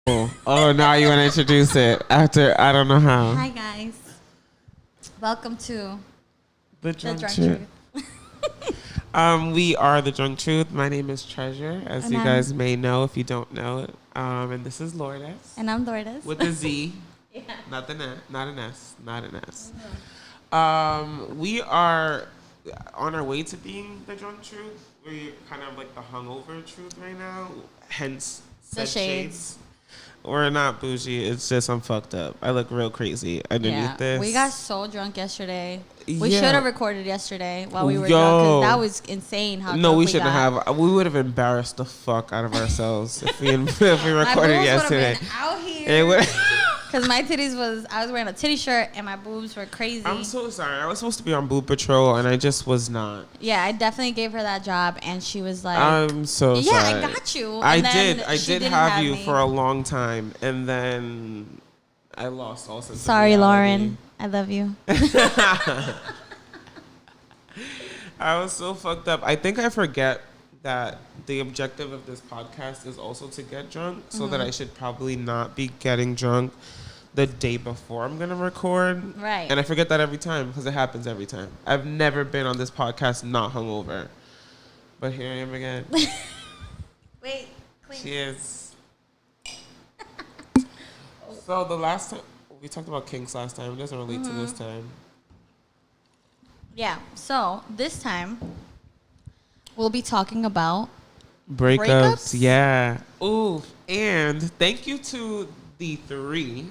Oh, now you want to introduce it after I don't know how. Hi guys, welcome to The the Drunk Drunk Truth. Truth. We are The Drunk Truth. My name is Treasure, as And you I'm- guys may know if you don't know it. And this is Lourdes And I'm Lourdes. with a Z, Yeah. not an S, not an S. Mm-hmm. We are on our way to being The Drunk Truth. We're kind of like the hungover truth right now, hence The said shades. We're not bougie. It's just I'm fucked up. I look real crazy underneath this. We got so drunk yesterday. We Yeah. should have recorded yesterday while we were Yo. drunk because that was insane. How No, drunk we shouldn't got. have. We would have embarrassed the fuck out of ourselves if we My recorded boobs yesterday. would've been out It here would. because my titties I was wearing a titty shirt and my boobs were crazy. I'm so sorry. I was supposed to be on boob patrol and I just was not. Yeah, I definitely gave her that job and she was like, I'm so "Yeah, sorry. I got you." I And then did. I she did didn't have you me. for a long time, and then I lost all sense. Sorry, of reality. Lauren. I love you. I was so fucked up. I think I forget that the objective of this podcast is also to get drunk, so that I should probably not be getting drunk the day before I'm gonna record. Right. And I forget that every time because it happens every time. I've never been on this podcast not hungover, but here I am again. Wait, please. Cheers. So the last time we talked about kinks last time, it doesn't relate to this time. Yeah. So this time we'll be talking about Breakups, yeah. Ooh, and thank you to the 3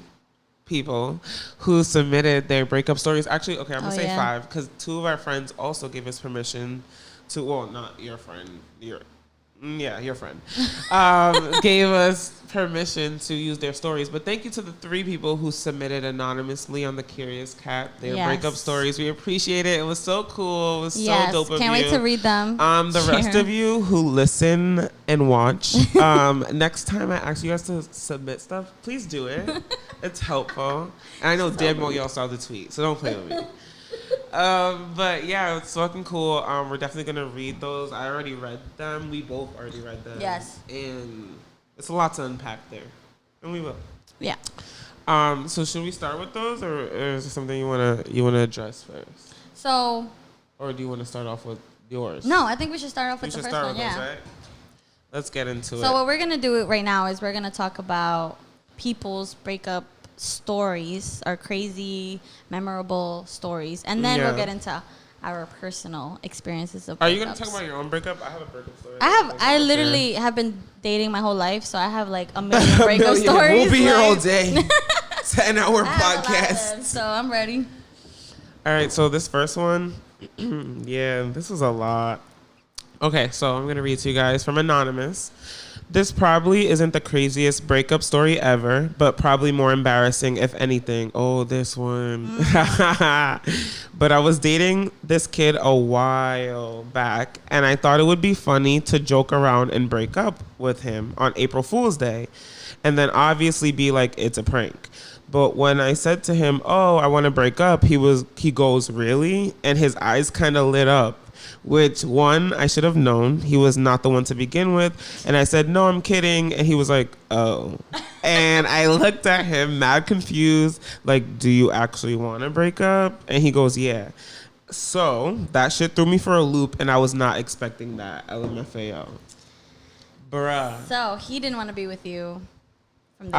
people who submitted their breakup stories. Actually, okay, I'm gonna say 5 because 2 of our friends also gave us permission to. Well, not your friend, your friend gave us permission to use their stories. But thank you to the 3 people who submitted anonymously on the Curious Cat their breakup stories. We appreciate it. It was so cool. It was so dope of you. Can't wait to read them. The rest of you who listen and watch, next time I ask you guys to submit stuff, please do it. It's helpful. And I know damn well y'all saw the tweet, so don't play with me. But yeah, it's fucking cool. We're definitely gonna read those. I already read them. We both already read them. Yes. And it's a lot to unpack there, and we will. Yeah. So should we start with those, or is there something you wanna address first, So. or do you want to start off with yours? No, I think we should start off We with the should first start one. with Yeah. those, right? Let's get into it. So what we're gonna do right now is we're gonna talk about people's breakup stories, our crazy, memorable stories, and then we'll get into our personal experiences of breakups. Are you gonna talk about your own breakup? I have a breakup story. I literally have been dating my whole life, so I have like a million breakup stories. We'll be here all like- day. 10-hour I have a lot of podcast. them, so I'm ready. All right, so this first one, yeah, this was a lot. Okay, so I'm going to read to you guys from Anonymous. This probably isn't the craziest breakup story ever, but probably more embarrassing, if anything. Oh, this one. But I was dating this kid a while back, and I thought it would be funny to joke around and break up with him on April Fool's Day, and then obviously be like, it's a prank. But when I said to him, oh, I want to break up, he goes, really? And his eyes kind of lit up. Which, one, I should have known. He was not the one to begin with. And I said, no, I'm kidding. And he was like, oh. And I looked at him, mad confused, like, do you actually want to break up? And he goes, yeah. So that shit threw me for a loop, and I was not expecting that. LMFAO. Bruh. So he didn't want to be with you from the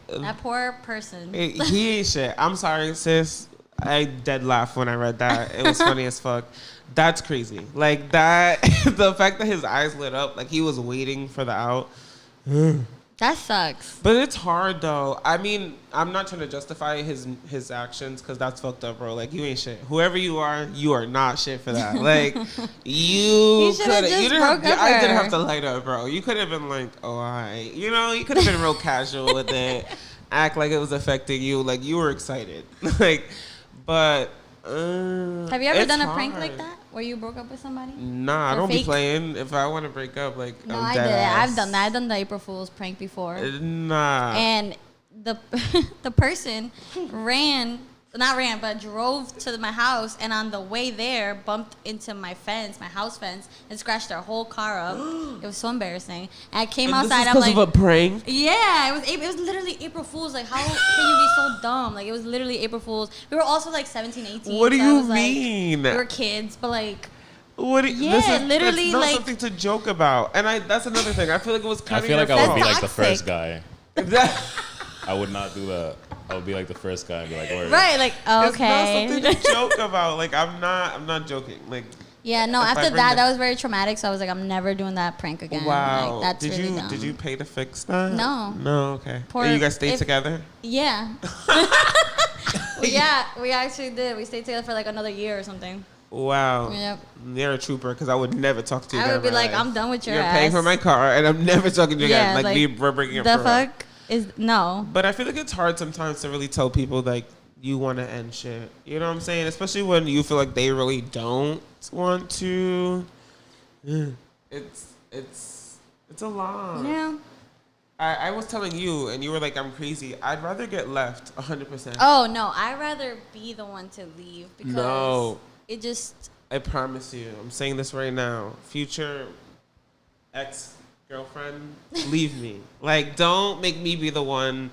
that poor person. He ain't shit. I'm sorry, sis. I dead laughed when I read that. It was funny as fuck. That's crazy. Like that, the fact that his eyes lit up, like he was waiting for the out. That sucks. But it's hard though. I mean, I'm not trying to justify his actions because that's fucked up, bro. Like you ain't shit. Whoever you are not shit for that. Like you could. I didn't have to light up, bro. You could have been like, oh, alright. You know, you could have been real casual with it. Act like it was affecting you. Like you were excited. Like, but. Have you ever done a prank like that where you broke up with somebody? Nah, I don't be playing. If I want to break up, like no, I'm I dead did it. ass. I've done that. I've done the April Fool's prank before. Nah. And the person ran but drove to my house, and on the way there, bumped into my house fence, and scratched their whole car up. It was so embarrassing. And I came outside. I'm like, of a prank? Yeah, it was literally April Fool's. Like, how can you be so dumb? Like, it was literally April Fool's. We were also like 17, 18. What do you was, mean? Like, we were kids, but like. Literally, that's not like something to joke about. And that's another thing. I feel like it was kind of. I feel like I would be like the toxic. first guy. I would not do that. I would be like the first guy and be like, word. Right, like, okay. It's not something to joke about. Like, I'm not joking. Like, yeah, no. After that was very traumatic. So I was like, I'm never doing that prank again. Wow. Like, that's did really you dumb. did you pay to fix that? No. Okay. And you guys stayed together? Yeah. Yeah, we actually did. We stayed together for like another year or something. Wow. Yep. You're a trooper, because I would never talk to you. I would be like, I'm done with your ass. You're paying for my car, and I'm never talking to you again. Like we're breaking up. The fuck is no. But I feel like it's hard sometimes to really tell people like you want to end shit. You know what I'm saying? Especially when you feel like they really don't want to. It's a lot. Yeah. I was telling you, and you were like, I'm crazy. I'd rather get left 100%. Oh, no. I'd rather be the one to leave because No. it just... I promise you. I'm saying this right now. Future ex-girlfriend, leave me. Like, don't make me be the one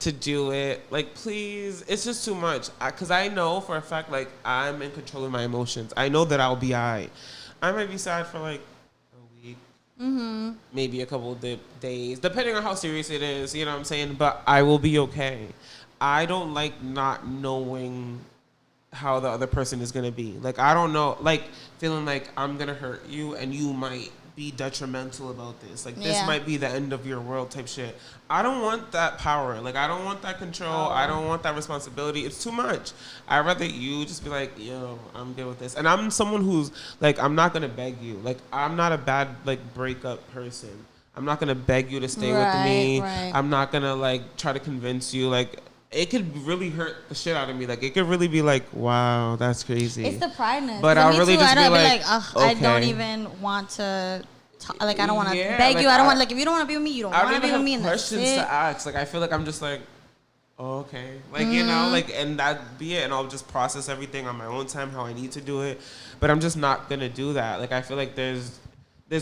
to do it. Like, please. It's just too much. Because I know for a fact, like, I'm in control of my emotions. I know that I'll be all right. I might be sad for, like, a week. Mm-hmm. Maybe a couple of days, depending on how serious it is, you know what I'm saying? But I will be okay. I don't like not knowing how the other person is going to be. Like, I don't know, like, feeling like I'm going to hurt you and you might be detrimental about this. Like, this might be the end of your world type shit. I don't want that power. Like, I don't want that control. I don't want that responsibility. It's too much. I'd rather you just be like, yo, I'm good with this. And I'm someone who's, like, I'm not going to beg you. Like, I'm not a bad, like, breakup person. I'm not going to beg you to stay with me. Right. I'm not going to, like, try to convince you. Like, it could really hurt the shit out of me. Like, it could really be like, wow, that's crazy. It's the prideness. But I'll really just be like, I don't even want to... Like, I don't want to beg you. I don't want, like, if you don't want to be with me, you don't want to be with me. I don't have questions to ask. Like, I feel like I'm just like, oh, okay. Like, you know, like, and that'd be it. And I'll just process everything on my own time, how I need to do it. But I'm just not going to do that. Like, I feel like there's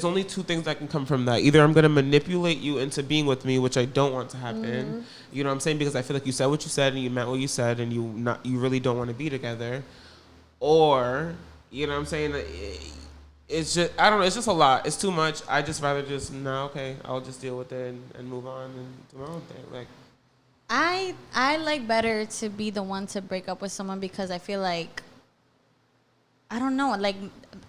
only two things that can come from that. Either I'm going to manipulate you into being with me, which I don't want to happen. You know what I'm saying? Because I feel like you said what you said and you meant what you said and you really don't want to be together. Or, you know what I'm saying? It's just, I don't know, it's just a lot. It's too much. I just rather just, no, okay, I'll just deal with it and move on and do my own thing. Like, I like better to be the one to break up with someone because I feel like, I don't know, like,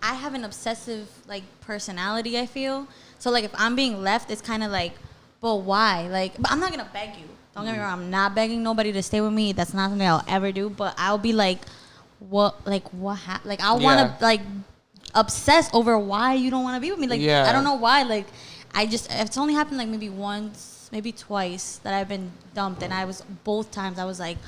I have an obsessive, like, personality, I feel. So, like, if I'm being left, it's kind of like, but why? Like, but I'm not going to beg you. Don't get me wrong. I'm not begging nobody to stay with me. That's not something I'll ever do. But I'll be like, what happened? Like, I want to, like, obsess over why you don't want to be with me. Like, I don't know why. Like, it's only happened, like, maybe once, maybe twice that I've been dumped. And both times I was like,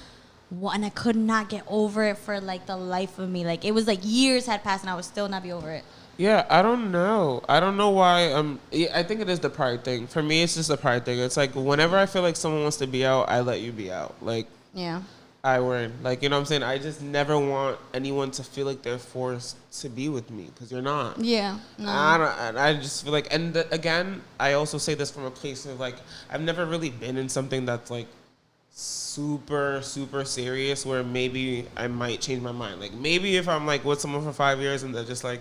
what? And I could not get over it for, like, the life of me. Like, it was like years had passed and I would still not be over it. Yeah, I don't know. I don't know why. I think it is the pride thing. For me, it's just the pride thing. It's like whenever I feel like someone wants to be out, I let you be out. Like, yeah. I win. Like, you know what I'm saying? I just never want anyone to feel like they're forced to be with me because you're not. Yeah. No. I just feel like, and again, I also say this from a place of like, I've never really been in something that's like super, super serious where maybe I might change my mind. Like, maybe if I'm like with someone for 5 years and they're just like,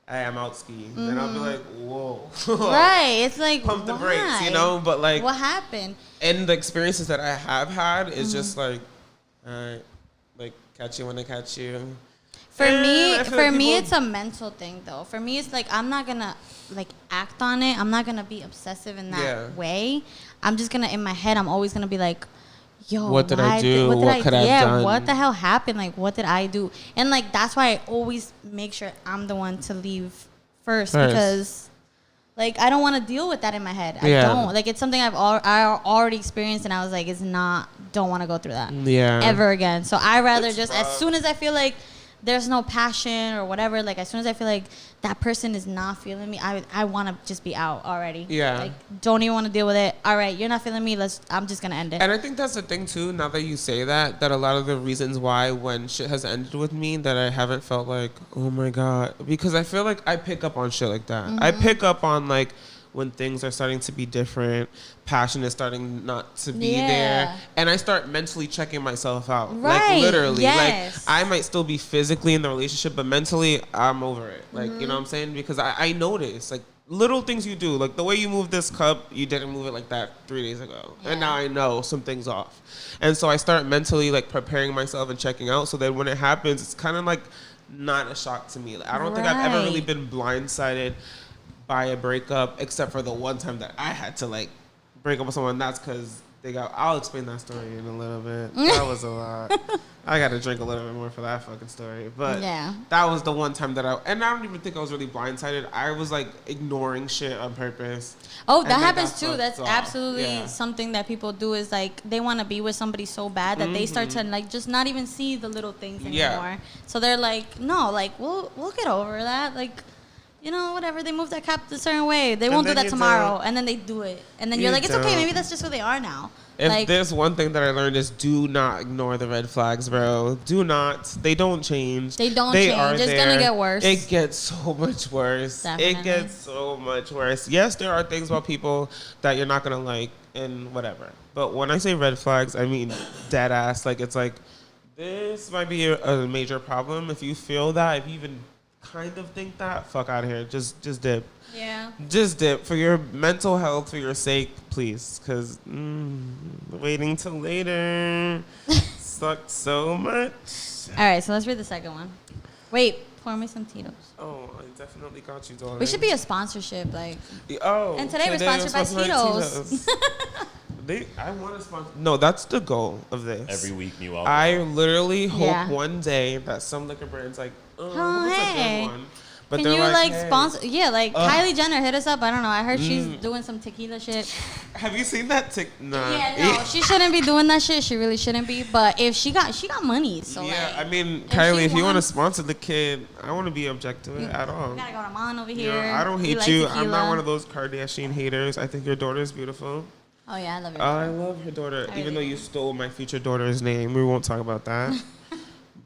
hey, I'm out skiing, then I'll be like, whoa. Right. It's like, pump the brakes, you know? But like, what happened? And the experiences that I have had is just like, all right, like, catch you when I catch you. For me, it's a mental thing, though. For me, it's like, I'm not going to, like, act on it. I'm not going to be obsessive in that way. I'm just going to, in my head, I'm always going to be like, yo, what did I do? What could I have done? Yeah, what the hell happened? Like, what did I do? And, like, that's why I always make sure I'm the one to leave first. Because, like, I don't want to deal with that in my head. I don't. Like, it's something I already experienced, and I was like, don't want to go through that ever again. So I rather just, as soon as I feel like there's no passion or whatever, like as soon as I feel like that person is not feeling me, I want to just be out already. Yeah. Like, don't even want to deal with it. All right, you're not feeling me. I'm just gonna end it. And I think that's the thing too. Now that you say that a lot of the reasons why when shit has ended with me that I haven't felt like, oh my god, because I feel like I pick up on shit like that. I pick up on like when things are starting to be different, passion is starting not to be there, and I start mentally checking myself out. Right. Like literally, yes. like I might still be physically in the relationship, but mentally I'm over it. Like, you know what I'm saying? Because I notice like little things you do, like the way you move this cup, you didn't move it like that 3 days ago, and now I know something's off, and so I start mentally like preparing myself and checking out, so that when it happens, it's kind of like not a shock to me. Like, I don't think I've ever really been blindsided by a breakup, except for the one time that I had to like break up with someone. That's because they got. I'll explain that story in a little bit. That was a lot. I got to drink a little bit more for that fucking story. But that was the one time that and I don't even think I was really blindsided. I was like ignoring shit on purpose. Oh, that happens too. That's absolutely something that people do, is like they want to be with somebody so bad that they start to like just not even see the little things anymore. So they're like, no, like we'll get over that. Like, you know, whatever, they move that cap a certain way. They won't do that tomorrow. And then they do it. And then you're like, it's okay. Maybe that's just who they are now. If like, there's one thing that I learned is do not ignore the red flags, bro. Do not. They don't change. They don't change. It's going to get worse. It gets so much worse. Definitely. It gets so much worse. Yes, there are things about people that you're not going to like and whatever. But when I say red flags, I mean dead ass. Like, it's like, this might be a major problem. If you feel that, if you even kind of think that, fuck out of here. Just dip. Yeah. Just dip for your mental health, for your sake, please. Because waiting till later sucks so much. All right, so let's read the second one. Wait, pour me some Tito's. Oh, I definitely got you, darling. We should be a sponsorship, like. Oh. And today we're sponsored by Tito's. I want to sponsor. No, that's the goal of this. Every week, new alcohol. I literally hope one day that some liquor brand's like, oh, hey. A good one. But can you like hey. sponsor? Yeah, like Kylie Jenner hit us up. I don't know. I heard she's doing some tequila shit. Have you seen that? Nah. Yeah, no, she shouldn't be doing that shit. She really shouldn't be. But if she got money, so yeah. Like, I mean, Kylie, if you want to sponsor the kid, I want to be object to it at all. You gotta go to mom over here. I don't hate you. I'm not one of those Kardashian haters. I think your daughter is beautiful. Oh yeah, I love your daughter. I love her daughter. Even though you stole my future daughter's name, we won't talk about that.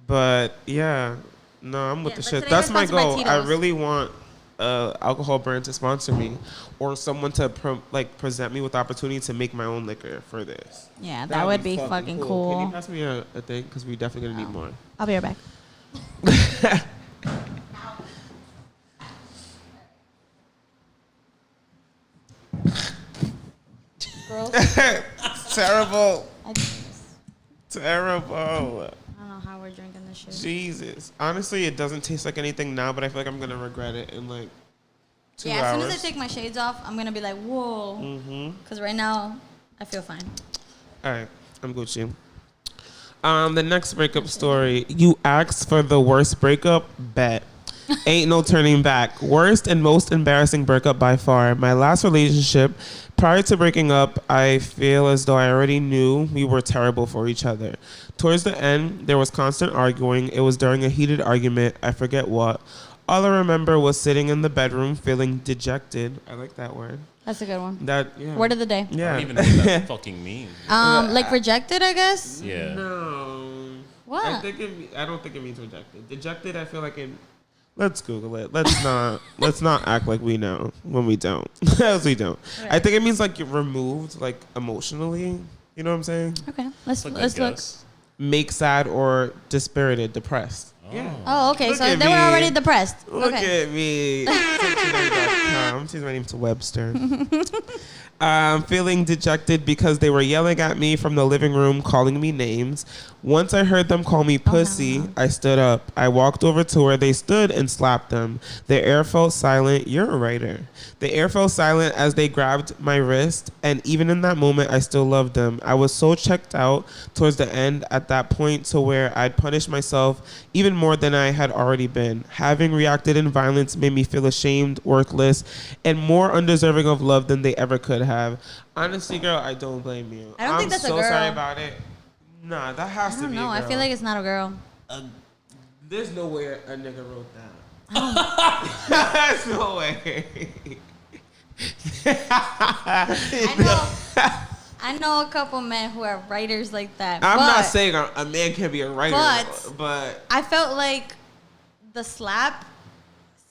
But yeah, no, I'm with the shit. That's my goal. I really want alcohol brand to sponsor me, or someone to present me with the opportunity to make my own liquor for this. Yeah, that would be fucking cool. Can you pass me a thing? Because we definitely gonna need more. I'll be right back. Girls. Terrible. I do this. Terrible. I don't know how we're drinking this shit. Jesus. Honestly, it doesn't taste like anything now, but I feel like I'm going to regret it in like 2 hours. Yeah, as soon as I take my shades off, I'm going to be like, whoa. Because right now, I feel fine. All right. I'm Gucci. The next breakup story. You asked for the worst breakup? Bet. Ain't no turning back. Worst and most embarrassing breakup by far. My last relationship. Prior to breaking up, I feel as though I already knew we were terrible for each other. Towards the end, there was constant arguing. It was during a heated argument. I forget what. All I remember was sitting in the bedroom feeling dejected. I like that word. That's a good one. Yeah. Word of the day. Yeah. I don't even know what that fucking means. Like rejected, I guess? Yeah. No. What? I don't think it means rejected. Dejected, I feel like let's Google it. Let's not act like we know when we don't. As we don't. Right. I think it means like you're removed, like emotionally. You know what I'm saying? Okay. Let's look. Make sad or dispirited, depressed. Oh. Yeah. Oh, okay. So they were already depressed. Look at me. Change my name to Webster. Feeling dejected because they were yelling at me from the living room, calling me names. Once I heard them call me pussy, I stood up. I walked over to where they stood and slapped them. The air felt silent. You're a writer. The air felt silent as they grabbed my wrist, and even in that moment, I still loved them. I was so checked out towards the end at that point to where I'd punished myself even more than I had already been. Having reacted in violence made me feel ashamed, worthless, and more undeserving of love than they ever could have. Honestly, girl, I don't blame you. I don't think that's a girl. I'm so sorry about it. Nah, that has to be a girl. I feel like it's not a girl. There's no way a nigga wrote that. There's no way. I know a couple men who are writers like that. I'm not saying a man can be a writer, but I felt like the slap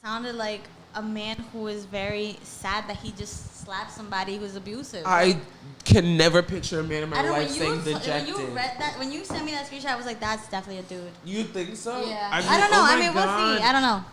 sounded like a man who is very sad that he just slapped somebody who's abusive. I can never picture a man in my life saying dejected. When you read that, when you sent me that screenshot, I was like, that's definitely a dude. You think so? Yeah. I don't know. I mean, we'll see. I don't know.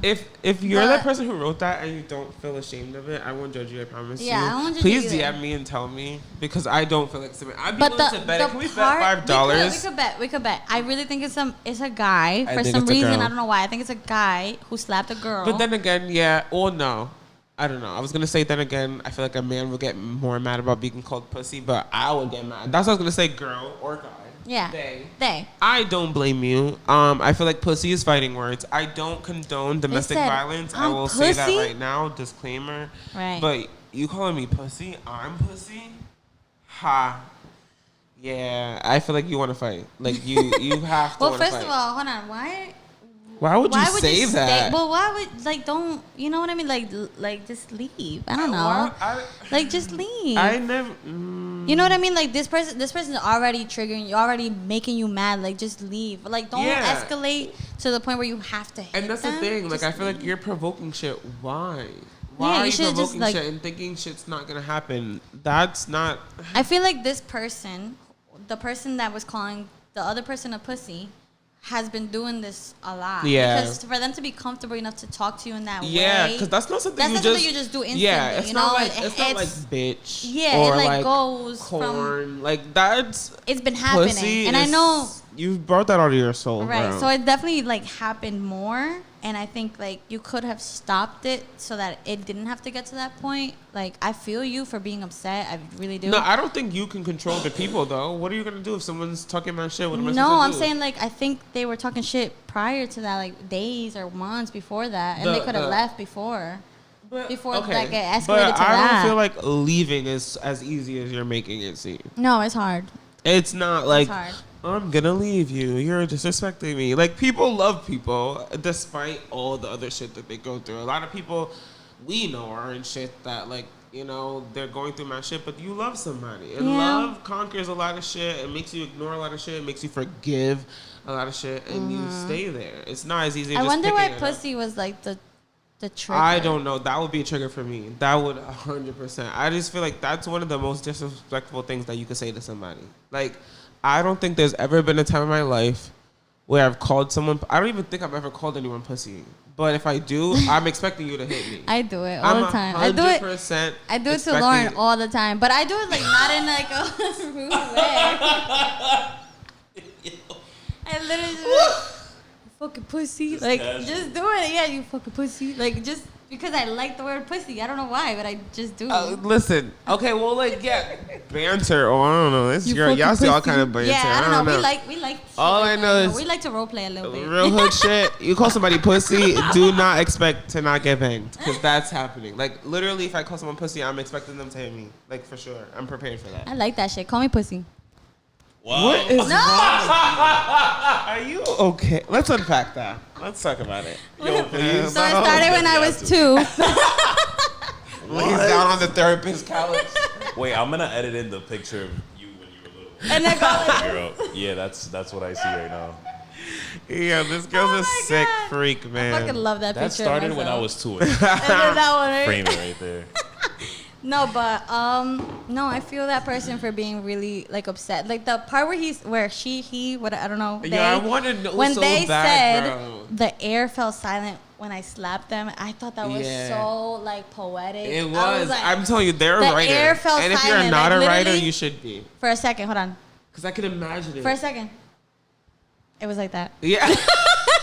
If you're that person who wrote that and you don't feel ashamed of it, I won't judge you. I promise you. Yeah, I won't judge Please you DM me and tell me because I don't feel like submitting. I'd be willing to bet. Can we bet $5? We could bet. I really think it's a guy for some reason. I don't know why. I think it's a guy who slapped a girl. But then again, yeah, or no. I don't know. I was going to say then again, I feel like a man would get more mad about being called pussy, but I would get mad. That's what I was going to say, girl or guy. Yeah. They. I don't blame you. I feel like pussy is fighting words. I don't condone domestic violence. I will say that right now. Disclaimer. Right. But you calling me pussy? I'm pussy? Ha. Yeah. I feel like you want to fight. Like you have to Well, want to fight. first of all, hold on. Why would you say that? Well, why would don't you know what I mean? Like just leave. I don't know. Like just leave. I never. You know what I mean? Like this person is already triggering you, already making you mad. Like just leave. Like don't escalate to the point where you have to hit And that's them. the thing. Like just I feel like you're provoking shit. Why are you provoking shit and thinking shit's not gonna happen? That's not. I feel like this person, the person that was calling the other person a pussy, has been doing this a lot. Yeah. Because for them to be comfortable enough to talk to you in that way. Yeah, because that's not something you just do instantly. Yeah, it's not like bitch. Yeah, or it like goes corn. from like that's. It's been happening, and I know you brought that out of your soul, right? bro. So it definitely like happened more, and I think like you could have stopped it so that it didn't have to get to that point. Like I feel you for being upset. I really do. No, I don't think you can control the people though. What are you gonna do if someone's talking about shit? What am I supposed to do? No, I'm saying like I think they were talking shit prior to that, like days or months before that, and they could have left before. That get escalated but to I that. don't feel like leaving is as easy as you're making it seem. No, it's hard. It's not like it's hard. I'm gonna leave you. You're disrespecting me. Like people love people despite all the other shit that they go through. A lot of people we know are in shit that like, you know, they're going through my shit, but you love somebody. And love conquers a lot of shit. It makes you ignore a lot of shit. It makes you forgive a lot of shit and you stay there. It's not as easy as I just wonder why picking it pussy up. was like the trigger. I don't know. That would be a trigger for me. That would 100%. I just feel like that's one of the most disrespectful things that you could say to somebody. Like, I don't think there's ever been a time in my life where I've called someone. I don't even think I've ever called anyone pussy. But if I do, I'm expecting you to hit me. I do it all the time. I do it to Lauren all the time. But I do it like not in like a rude way. I literally just like, you fucking pussy. Like just do it. Yeah, you fucking pussy. Like just because I like the word pussy. I don't know why, but I just do. Listen. Okay, well like banter or I don't know. This girl, y'all see all kind of banter. Yeah, I don't know. We like all I know is we like to role play a little bit. Real hood shit. You call somebody pussy, do not expect to not get banged because that's happening. Like literally, if I call someone pussy, I'm expecting them to hit me. Like for sure, I'm prepared for that. I like that shit. Call me pussy. Wow. What is wrong with you? Are you okay? Let's unpack that. Let's talk about it. Yo, please. So it started when I was 2. Lays down on the therapist couch. Wait, I'm gonna edit in the picture of you when you were little. And I go Yeah, that's what I see right now. Yeah, this girl's a sick freak, man. I fucking love that picture. That started when I was 2. And then that one, right? Frame it right there. No, but no, I feel that person for being really like upset. Like the part where I don't know. I want to know when so they bad, said bro. the air fell silent when I slapped them. I thought that was so like poetic. It was. I was like, I'm telling you, they're a the writer. air fell and if silent, you're not like, a writer, literally- you should be. For a second, hold on. Because I can imagine it. For a second, it was like that. Yeah.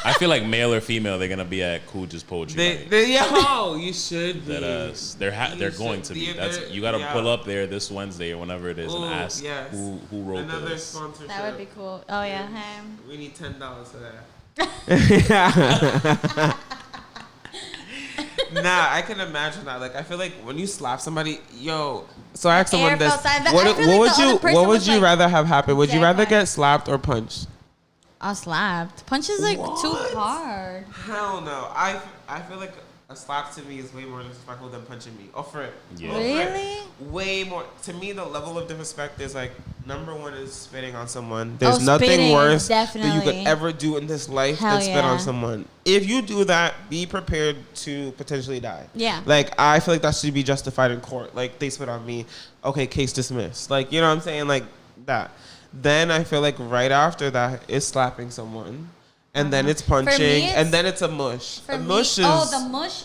I feel like male or female, they're gonna be at Cool's poetry night. You should be. They're going to be. That's you got to pull up there this Wednesday or whenever it is and ask who wrote Another this. sponsorship. That would be cool. Oh yeah. We need $10 for that. Nah, I can imagine that. Like, I feel like when you slap somebody, So I asked someone this. What would you rather have happen? Would you rather get slapped or punched? I slapped. Punch is like too hard. Hell no. I feel like a slap to me is way more disrespectful than punching me. Oh, for it. Yeah. Really? Way more. To me, the level of disrespect is like, number one is spitting on someone. There's nothing worse that you could ever do in this life than spit on someone. If you do that, be prepared to potentially die. Yeah. Like, I feel like that should be justified in court. Like, they spit on me. Okay, case dismissed. Like, you know what I'm saying? Like, that. Then I feel like right after that is slapping someone. And then it's punching, and then it's a mush. The mush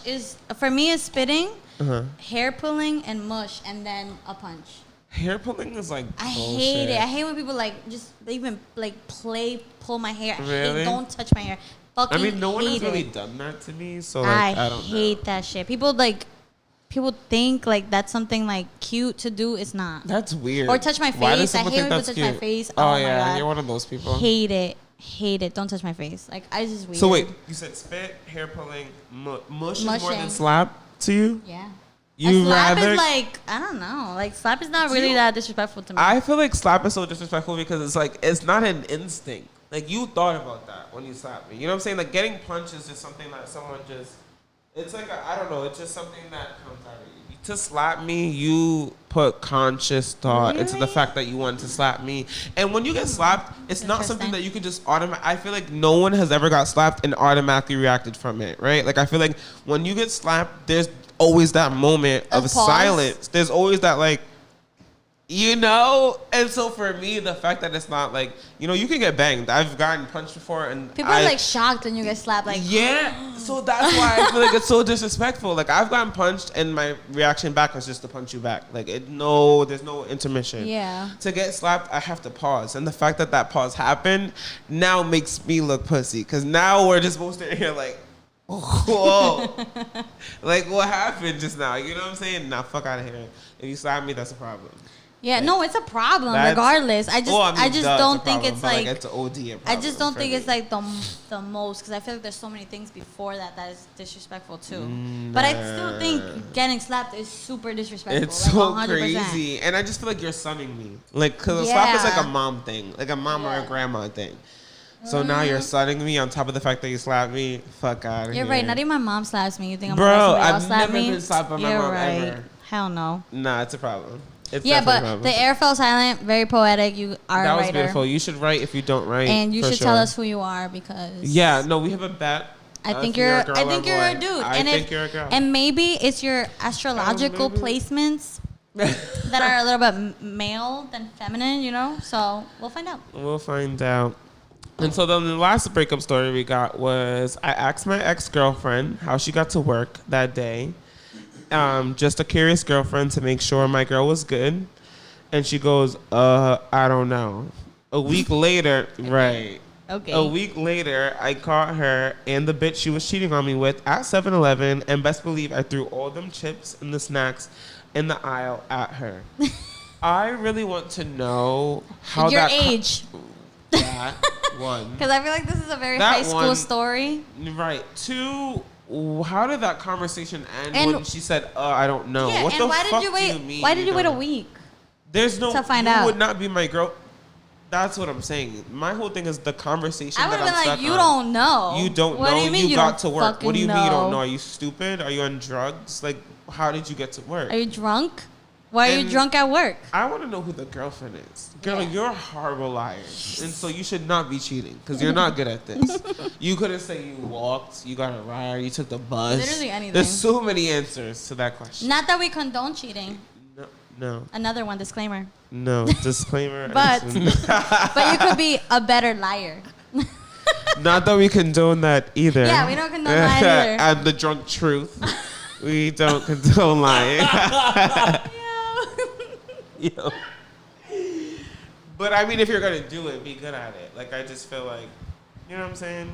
is for me is spitting, hair pulling, and mush, and then a punch. Hair pulling is like I hate it. I hate when people like just even like pull my hair. Really? Don't touch my hair. Fucking I mean, no one has really it. done that to me, so like I don't hate that shit. People think like that's something like cute to do. It's not. That's weird. Or touch my face. I hate when people touch my face. Oh yeah, my God. You're one of those people. Hate it. Don't touch my face. Like, I just weird. So wait, you said spit, hair pulling, mush is more than slap to you? Yeah. You slap rather is like, I don't know. Like, slap is not really that disrespectful to me. I feel like slap is so disrespectful because it's like, it's not an instinct. Like, you thought about that when you slapped me. You know what I'm saying? Like, getting punched is just something that someone just, it's like, I don't know, it's just something that comes out of you. To slap me, you put conscious thought into the fact that you want to slap me. And when you get slapped, it's not something that you can just automatically. I feel like no one has ever got slapped and automatically reacted from it, right? Like, I feel like when you get slapped, there's always that moment of silence. There's always that, like, you know? And so for me, the fact that it's not like, you know, you can get banged. I've gotten punched before and people are like shocked when you get slapped. Like, yeah. So that's why I feel like it's so disrespectful. Like, I've gotten punched and my reaction back was just to punch you back. Like, there's no intermission. Yeah. To get slapped, I have to pause. And the fact that that pause happened now makes me look pussy. Because now we're just supposed to hear like, whoa. Like, what happened just now? You know what I'm saying? Nah, fuck out of here. If you slap me, that's a problem. Yeah, no, it's a problem regardless. I just don't think it's like it's an OD problem. I just don't think it's like the most, because I feel like there's so many things before that is disrespectful too. But I still think getting slapped is super disrespectful. It's like, so 100%. Crazy, and I just feel like you're sunning me, like, because a slap is like a mom thing, like a mom or a grandma thing. So now you're sunning me on top of the fact that you slapped me. Fuck out of here. You're right. Not even my mom slaps me. You think I'm gonna let somebody else slap me? I've never been slapped by my mom ever. Hell no. Nah, it's a problem. It's but the air fell silent. Very poetic. You are a writer. That was beautiful. You should write if you don't write. And you should tell us who you are, because we have a bet. I think you're a dude. I think you're a girl. And maybe it's your astrological placements that are a little bit male than feminine, you know? So we'll find out. We'll find out. And so then the last breakup story we got was, I asked my ex-girlfriend how she got to work that day. Just a curious girlfriend to make sure my girl was good. And she goes, I don't know. A week later, right. Okay. A week later, I caught her and the bitch she was cheating on me with at 7-Eleven, and best believe I threw all them chips and the snacks in the aisle at her. I really want to know how your age. That one. Because I feel like this is a very high school story. Right. Two, how did that conversation end when she said, I don't know? Yeah, what and the why fuck did you wait? do you mean? Why did you wait a week? There's no, to find you out. would not be my girl. That's what I'm saying. My whole thing is the conversation I would that have I'm been like, stuck you on. don't know. You don't what know. Do you mean you got to work. What do you mean you don't know? Are you stupid? Are you on drugs? Like, how did you get to work? Are you drunk? Why are you drunk at work? I want to know who the girlfriend is. Girl, you're a horrible liar. And so you should not be cheating because you're not good at this. You couldn't say you walked, you got a ride, you took the bus. Literally anything. There's so many answers to that question. Not that we condone cheating. No. Another one, disclaimer. No, disclaimer. but you could be a better liar. Not that we condone that either. Yeah, we don't condone lying either. And the drunk truth. We don't condone lying. Yo. But I mean, if you're gonna do it, be good at it. Like, I just feel like, you know what I'm saying?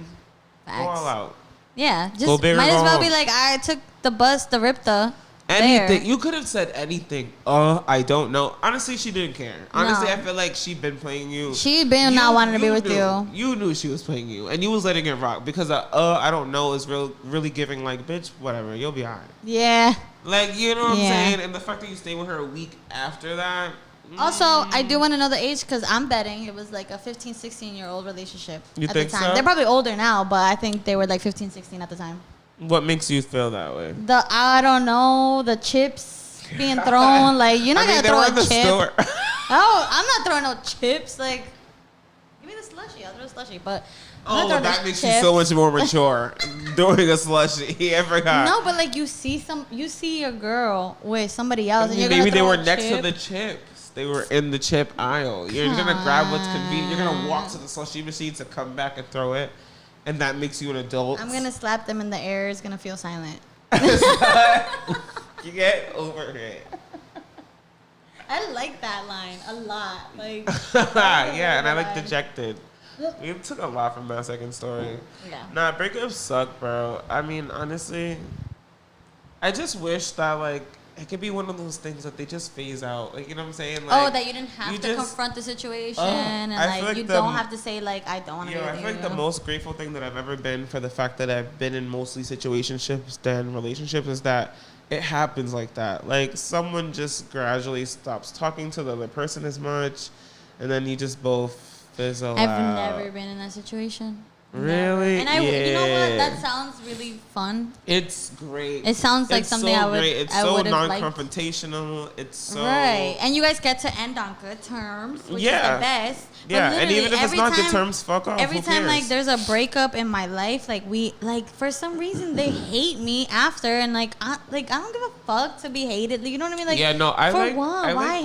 Facts. Go all out. Yeah, just might as well be like, I took the bus, the Ripta. Anything. There. You could have said anything. I don't know. Honestly, she didn't care. Honestly, No. I feel like she'd been playing you. She'd been not wanting to be with you. You knew she was playing you, and you was letting it rock because I don't know is really giving like, bitch, whatever, you'll be alright. Yeah. Like, you know what I'm saying? And the fact that you stayed with her a week after that, Also, I do want to know the age because I'm betting it was like a 15, 16-year-old relationship you at think the time. So? They're probably older now, but I think they were like 15, 16 at the time. What makes you feel that way? I don't know, the chips being thrown. Like, you're not going to throw a chip. Store. Oh, I'm not throwing no chips. Like, give me the slushie. I'll throw a slushie. But that makes you so much more mature. Doing a slushie. I forgot. No, but like you see a girl with somebody else, and you're maybe gonna they throw were a next chip. to the chips. They were in the chip aisle. You're gonna grab what's convenient. You're gonna walk to the slushie machine to come back and throw it, and that makes you an adult. I'm gonna slap them in the air. It's gonna feel silent. You get over it. I like that line a lot. Like, yeah, and I like dejected. We took a lot from that second story. Yeah. Nah, breakups suck, bro. I mean, honestly, I just wish that, like, it could be one of those things that they just phase out. Like, you know what I'm saying? Like, that you didn't have to confront the situation. And, like you don't have to say, like, I don't want to be with you. I feel like the most grateful thing that I've ever been for the fact that I've been in mostly situationships than relationships is that it happens like that. Like, someone just gradually stops talking to the other person as much, and then you just both fizzle out. I've never been in that situation. Really? Never. And you know what? That sounds really fun. It's great. It sounds like something I would. It's so non-confrontational. It's so right, and you guys get to end on good terms, which is the best. Yeah, and even if it's not good terms, fuck off. Every time like there's a breakup in my life, like for some reason they hate me after, and I don't give a fuck to be hated. You know what I mean? Like, yeah, no, I like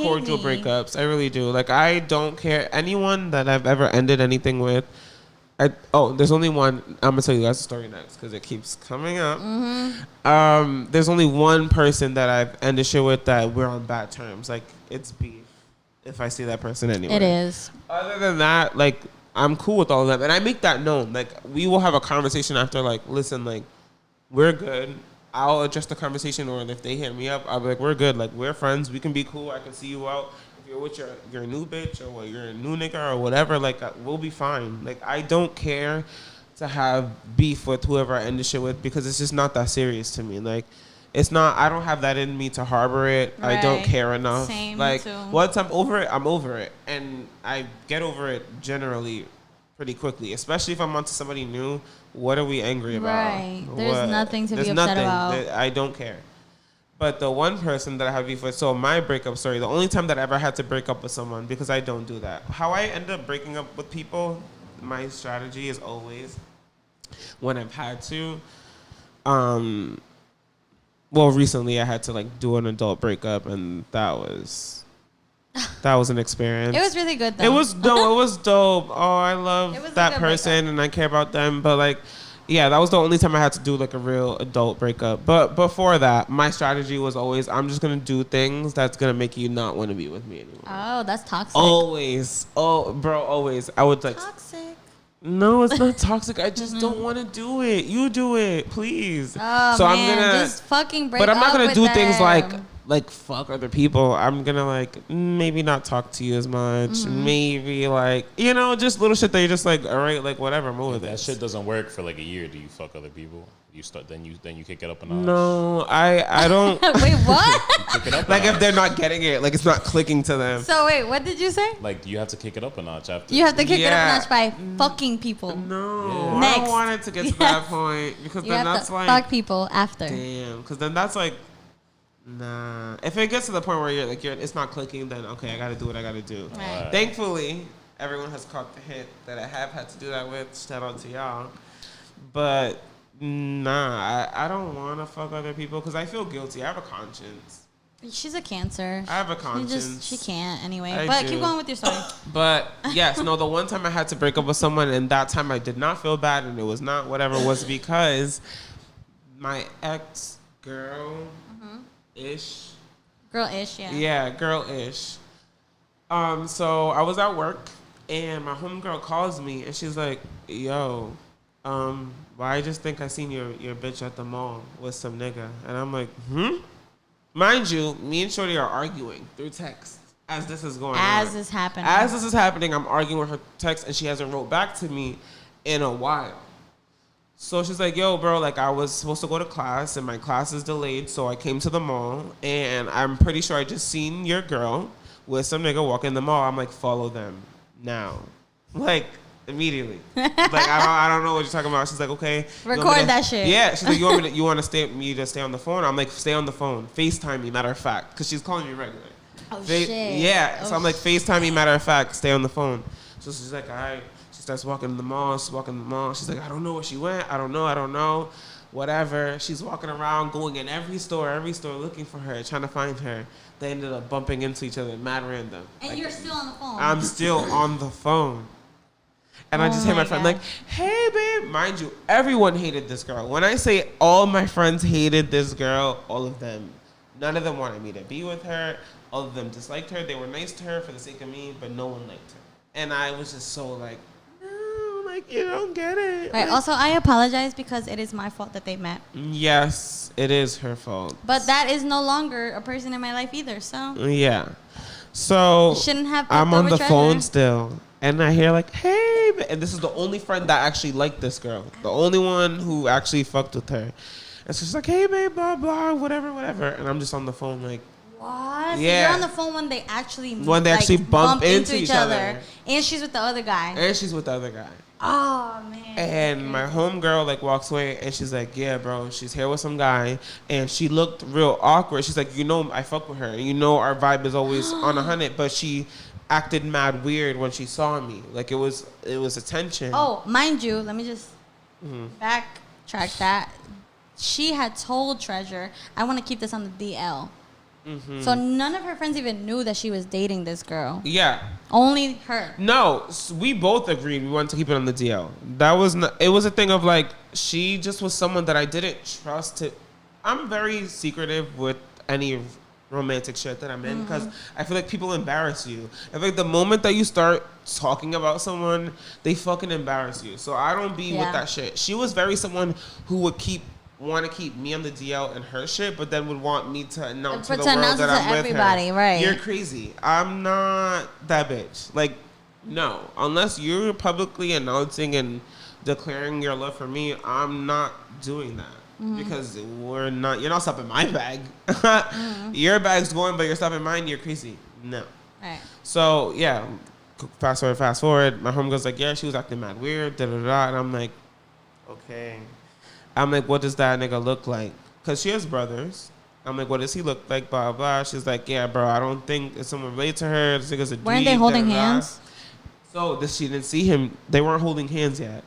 cordial breakups. I really do. Like, I don't care anyone that I've ever ended anything with. There's only one. I'm gonna tell you guys the story next because it keeps coming up. Mm-hmm. There's only one person that I've ended shit with that we're on bad terms. Like, it's beef if I see that person anyway. It is. Other than that, like, I'm cool with all of them, and I make that known. Like, we will have a conversation after. Like, listen, like, we're good. I'll adjust the conversation, or if they hit me up, I'll be like, we're good. Like, we're friends. We can be cool. I can see you out. You're with your new bitch or you're a new nigga or whatever, like, we'll be fine. Like, I don't care to have beef with whoever I end the shit with because it's just not that serious to me. Like, it's not, I don't have that in me to harbor it. Right. I don't care enough. Same, like, too. Once I'm over it, I'm over it. And I get over it generally pretty quickly, especially if I'm onto somebody new. What are we angry about? Right. There's nothing to be upset about. I don't care. But the one person that I have beef with, so my breakup story, the only time that I ever had to break up with someone, because I don't do that. How I end up breaking up with people, my strategy is always, when I've had to, recently I had to, like, do an adult breakup, and that was an experience. It was really good, though. It was dope. Oh, I love that person, and I care about them, but, like, yeah, that was the only time I had to do, like, a real adult breakup. But before that, my strategy was always, I'm just going to do things that's going to make you not want to be with me anymore. Oh, that's toxic. Always. Oh, bro, always. I would, like... Toxic. No, it's not toxic. I just don't want to do it. You do it, please. Oh, so man, I'm gonna just fucking break up. But I'm not going to do things them. like fuck other people. I'm gonna, like, maybe not talk to you as much. Mm-hmm. Maybe, like, you know, just little shit that you're just like, all right, like, whatever, move with it. That shit doesn't work for like a year. Do you fuck other people? You start then you kick it up a notch. No, I don't. Wait, what? Kick it up like, if they're not getting it, like, it's not clicking to them. So wait, what did you say? Like, you have to kick it up a notch after. You have to kick it up a notch by fucking people. No, Next. I don't want it to get to that point because you then have that's to like fuck people after. Damn, because then that's like. Nah. If it gets to the point where it's not clicking, then okay, I gotta do what I gotta do. Right. Thankfully, everyone has caught the hint that I have had to do that with. Shout out to y'all. But nah, I don't want to fuck other people because I feel guilty. I have a conscience. She's a Cancer. I have a conscience. She can't anyway. I do. Keep going with your story. But yes, no, the one time I had to break up with someone, and that time I did not feel bad, and it was not whatever, was because my ex girl. Ish. Girl-ish, yeah. Yeah, girl-ish. So I was at work, and my homegirl calls me, and she's like, yo, I just think I seen your bitch at the mall with some nigga. And I'm like, Mind you, me and Shorty are arguing through text as this is going on. As this is happening, I'm arguing with her text, and she hasn't wrote back to me in a while. So she's like, yo, bro, like, I was supposed to go to class, and my class is delayed, so I came to the mall, and I'm pretty sure I just seen your girl with some nigga walking in the mall. I'm like, follow them now. Like, immediately. Like, I don't know what you're talking about. She's like, okay. Record that shit. Yeah. She's like, you want me to stay on the phone? I'm like, stay on the phone. FaceTime me, matter of fact. Because she's calling me regular. Oh, shit. Yeah. So I'm like, FaceTime me, matter of fact, stay on the phone. So she's like, all right. She starts walking in the mall. She's walking in the mall. She's like, I don't know where she went. I don't know. Whatever. She's walking around, going in every store, looking for her, trying to find her. They ended up bumping into each other, mad random. And like, you're still on the phone. I'm still on the phone. And I just hear my friend like, hey, babe. Mind you, everyone hated this girl. When I say all my friends hated this girl, all of them. None of them wanted me to be with her. All of them disliked her. They were nice to her for the sake of me, but no one liked her. And I was just so like, no, like, you don't get it. Right. Like, also, I apologize because it is my fault that they met. Yes, it is her fault. But that is no longer a person in my life either, so. Yeah. So you shouldn't have I'm on the treasure. phone still. And I hear like, hey, and this is the only friend that actually liked this girl. The only one who actually fucked with her. And so she's like, hey, babe, blah, blah, whatever. And I'm just on the phone like, what? Yeah. You're on the phone when they actually bump into each other. And she's with the other guy. Oh, man. And my homegirl like walks away and she's like, yeah, bro, she's here with some guy. And she looked real awkward. She's like, I fuck with her. And our vibe is always on 100. But she acted mad weird when she saw me. Like it was attention. Oh, mind you, let me just backtrack that. She had told Treasure, I want to keep this on the DL. Mm-hmm. So none of her friends even knew that she was dating this girl. Yeah. Only her. No, we both agreed we wanted to keep it on the DL. That was not, it was a thing of like, she just was someone that I didn't trust to. I'm very secretive with any romantic shit that I'm in because I feel like people embarrass you. I feel like the moment that you start talking about someone, they fucking embarrass you. So I don't be with that shit. She was very someone who would want to keep me on the DL and her shit, but then would want me to announce to the world that I'm with her. Right. You're crazy. I'm not that bitch. Like, no. Unless you're publicly announcing and declaring your love for me, I'm not doing that. Because you're not stopping my bag. Your bag's going, but you're stopping mine, you're crazy. No. Right. So, yeah. Fast forward. My homegirl's like, yeah, she was acting mad weird, da-da-da. And I'm like, okay. I'm like, what does that nigga look like? Because she has brothers. I'm like, what does he look like? Blah, blah. She's like, yeah, bro, I don't think it's someone related to her. This nigga's a Weren't they holding hands? So she didn't see him. They weren't holding hands yet.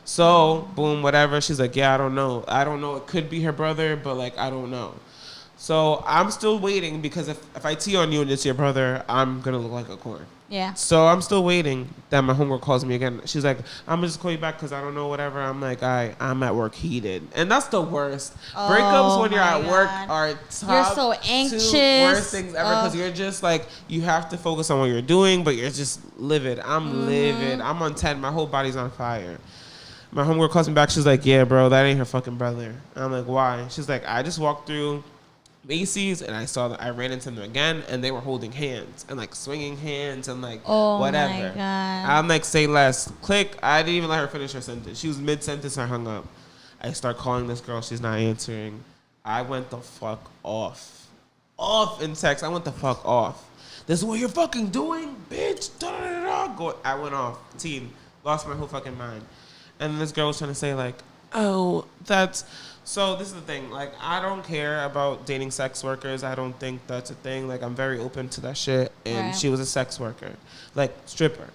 So, boom, whatever. She's like, yeah, I don't know. It could be her brother, but, like, I don't know. So I'm still waiting because if I tee on you and it's your brother, I'm going to look like a corn. Yeah. So I'm still waiting. Then my homegirl calls me again. She's like, I'm going to just call you back because I don't know, whatever. I'm like, I'm at work heated. And that's the worst. Breakups when you're at work are top you're so anxious. 2 worst things ever because you're just like, you have to focus on what you're doing, but you're just livid. I'm livid. I'm on 10. My whole body's on fire. My homegirl calls me back. She's like, yeah, bro, that ain't her fucking brother. And I'm like, why? She's like, I just walked through Macy's and I ran into them again and they were holding hands and like swinging hands and like whatever. My God. I'm like, say less. Click. I didn't even let her finish her sentence. She was mid-sentence. I hung up. I start calling this girl. She's not answering. I went the fuck off. Off in text. I went the fuck off. This is what you're fucking doing, bitch. I went off. Lost my whole fucking mind. And this girl was trying to say like, oh, that's... So this is the thing. Like, I don't care about dating sex workers. I don't think that's a thing. Like, I'm very open to that shit. And she was a sex worker. Like, stripper.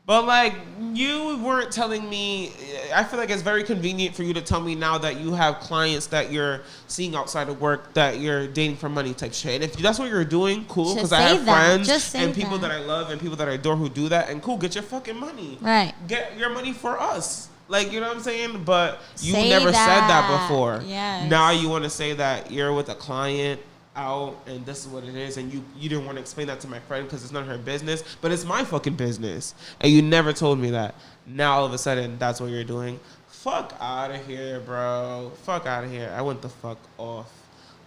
But, like, you weren't telling me... I feel like it's very convenient for you to tell me now that you have clients that you're seeing outside of work that you're dating for money type shit. And if that's what you're doing, cool. Because I have friends and people that I love and people that I adore who do that. And cool, get your fucking money. Right. Get your money for us. Like, you know what I'm saying? But you never said that before. Yes. Now you want to say that you're with a client out and this is what it is. And you didn't want to explain that to my friend because it's not her business. But it's my fucking business. And you never told me that. Now all of a sudden, that's what you're doing. Fuck out of here, bro. Fuck out of here. I went the fuck off.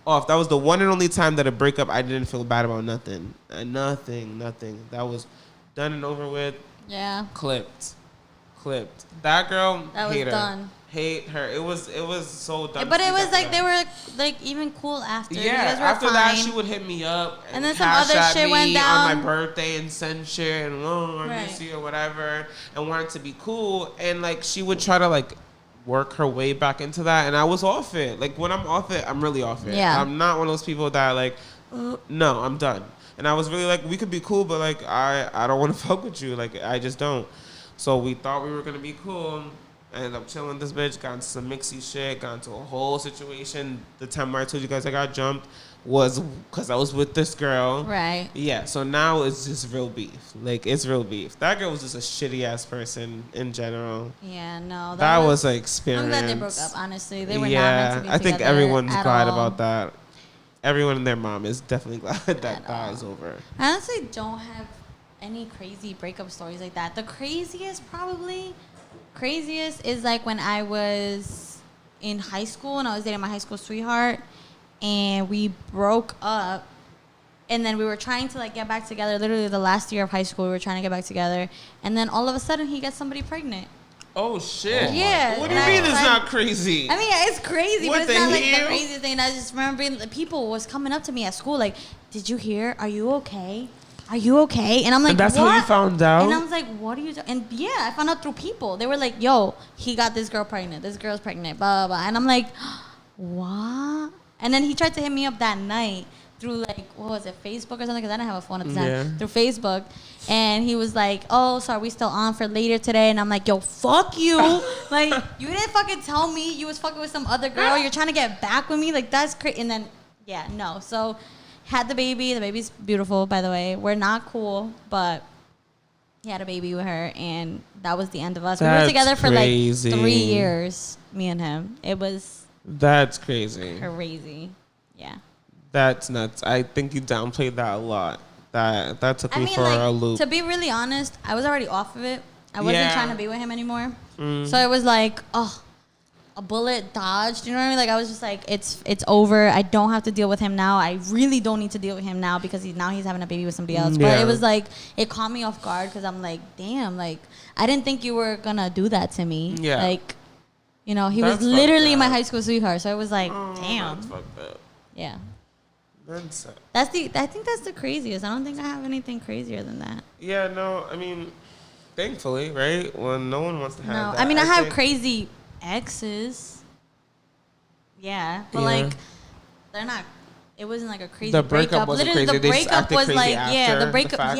That was the one and only time that a breakup I didn't feel bad about nothing. Nothing. That was done and over with. Yeah. Clipped. That girl, that was done. hate her. It was so dumb. But it was like they were like even cool after. Yeah, you guys were after fine. that she would hit me up and then some other shit went down on my birthday and send shit and I miss you or whatever and wanted to be cool and like she would try to like work her way back into that and I was off it. Like when I'm off it, I'm really off it. Yeah. I'm not one of those people that like no, I'm done. And I was really like we could be cool but like I don't want to fuck with you. Like I just don't. So we thought we were gonna be cool. I ended up chilling with this bitch, got into some mixy shit, got into a whole situation. The time where I told you guys I got jumped was because I was with this girl. Right. Yeah, so now it's just real beef. Like, it's real beef. That girl was just a shitty-ass person in general. Yeah, no. That was an experience. I'm glad they broke up, honestly. They were not meant to be I think together everyone's at glad all. about that. Everyone and their mom is definitely glad that is over. I honestly don't have any crazy breakup stories like that. The craziest is like when I was in high school and I was dating my high school sweetheart and we broke up and then we were trying to like get back together. Literally the last year of high school we were trying to get back together and then all of a sudden he gets somebody pregnant. Oh shit. Yeah. What do you mean it's not crazy? I mean it's crazy, what but it's not like the craziest thing. I just remember people was coming up to me at school like, "Did you hear? Are you okay? Are you okay?" And I'm like, and that's what? how you found out? And I was like, what are you doing? And yeah, I found out through people. They were like, yo, he got this girl pregnant. This girl's pregnant, blah, blah, blah. And I'm like, what? And then he tried to hit me up that night through like, what was it, Facebook or something? Because I didn't have a phone at the time. Yeah. Through Facebook. And he was like, oh, so are we still on for later today? And I'm like, yo, fuck you. Like, you didn't fucking tell me you was fucking with some other girl. You're trying to get back with me? Like, that's crazy. And then, yeah, no. So... had the baby. The baby's beautiful, by the way. We're not cool, but he had a baby with her, and that was the end of us. We were together for like 3 years, me and him. It was... That's crazy. Crazy. Yeah. That's nuts. I think you downplayed that a lot. That took me for a loop. To be really honest, I was already off of it. I wasn't trying to be with him anymore. So it was like, a bullet dodged, you know what I mean? Like, I was just like, it's over. I don't have to deal with him now. I really don't need to deal with him now because he's having a baby with somebody else. But it was like, it caught me off guard because I'm like, damn, like, I didn't think you were going to do that to me. Yeah. Like, you know, he was literally my high school sweetheart. So I was like, damn. That's fucked up. Yeah. That's I think that's the craziest. I don't think I have anything crazier than that. Yeah, no, I mean, thankfully, right? Well, no one wants to have that. I mean, I have crazy exes. Yeah, but like they're not. It wasn't like a crazy breakup. Literally, the breakup was like the breakup.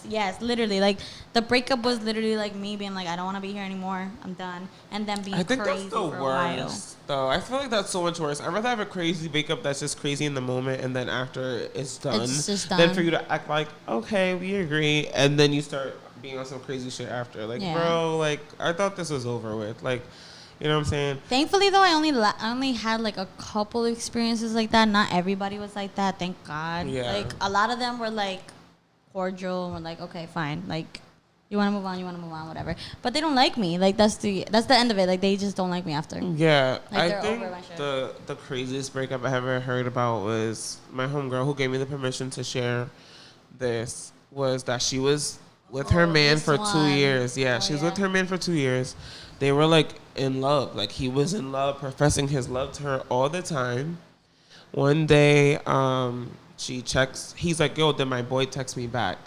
Yes, literally, like the breakup was literally like me being like, I don't want to be here anymore. I'm done, and then being crazy that's the for a while. Though I feel like that's so much worse. I'd rather have a crazy breakup that's just crazy in the moment, and then after it's done, than for you to act like, okay, we agree, and then you start being on some crazy shit after. Like, bro, like I thought this was over with. Like. You know what I'm saying? Thankfully, though, I only had like a couple experiences like that. Not everybody was like that. Thank God. Yeah. Like a lot of them were like cordial and were like, okay, fine. Like you want to move on, whatever. But they don't like me. Like that's the end of it. Like they just don't like me after. Yeah. Like, I think the craziest breakup I ever heard about was my homegirl who gave me the permission to share this. Was that she was with her man for 2 years. Yeah, she was with her man for 2 years. They were like in love. Like he was in love, professing his love to her all the time. One day, she checks. He's like, yo, did my boy text me back?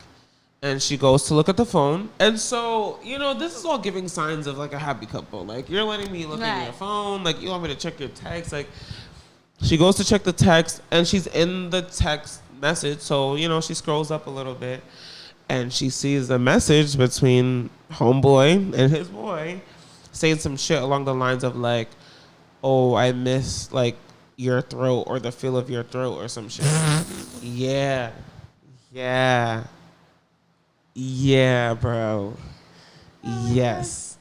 And she goes to look at the phone. And so, you know, this is all giving signs of like a happy couple. Like you're letting me look at your phone. Like you want me to check your text. Like she goes to check the text and she's in the text message. So, you know, she scrolls up a little bit and she sees a message between homeboy and his boy saying some shit along the lines of like, oh, I miss like your throat or the feel of your throat or some shit. Yeah, bro. Yes.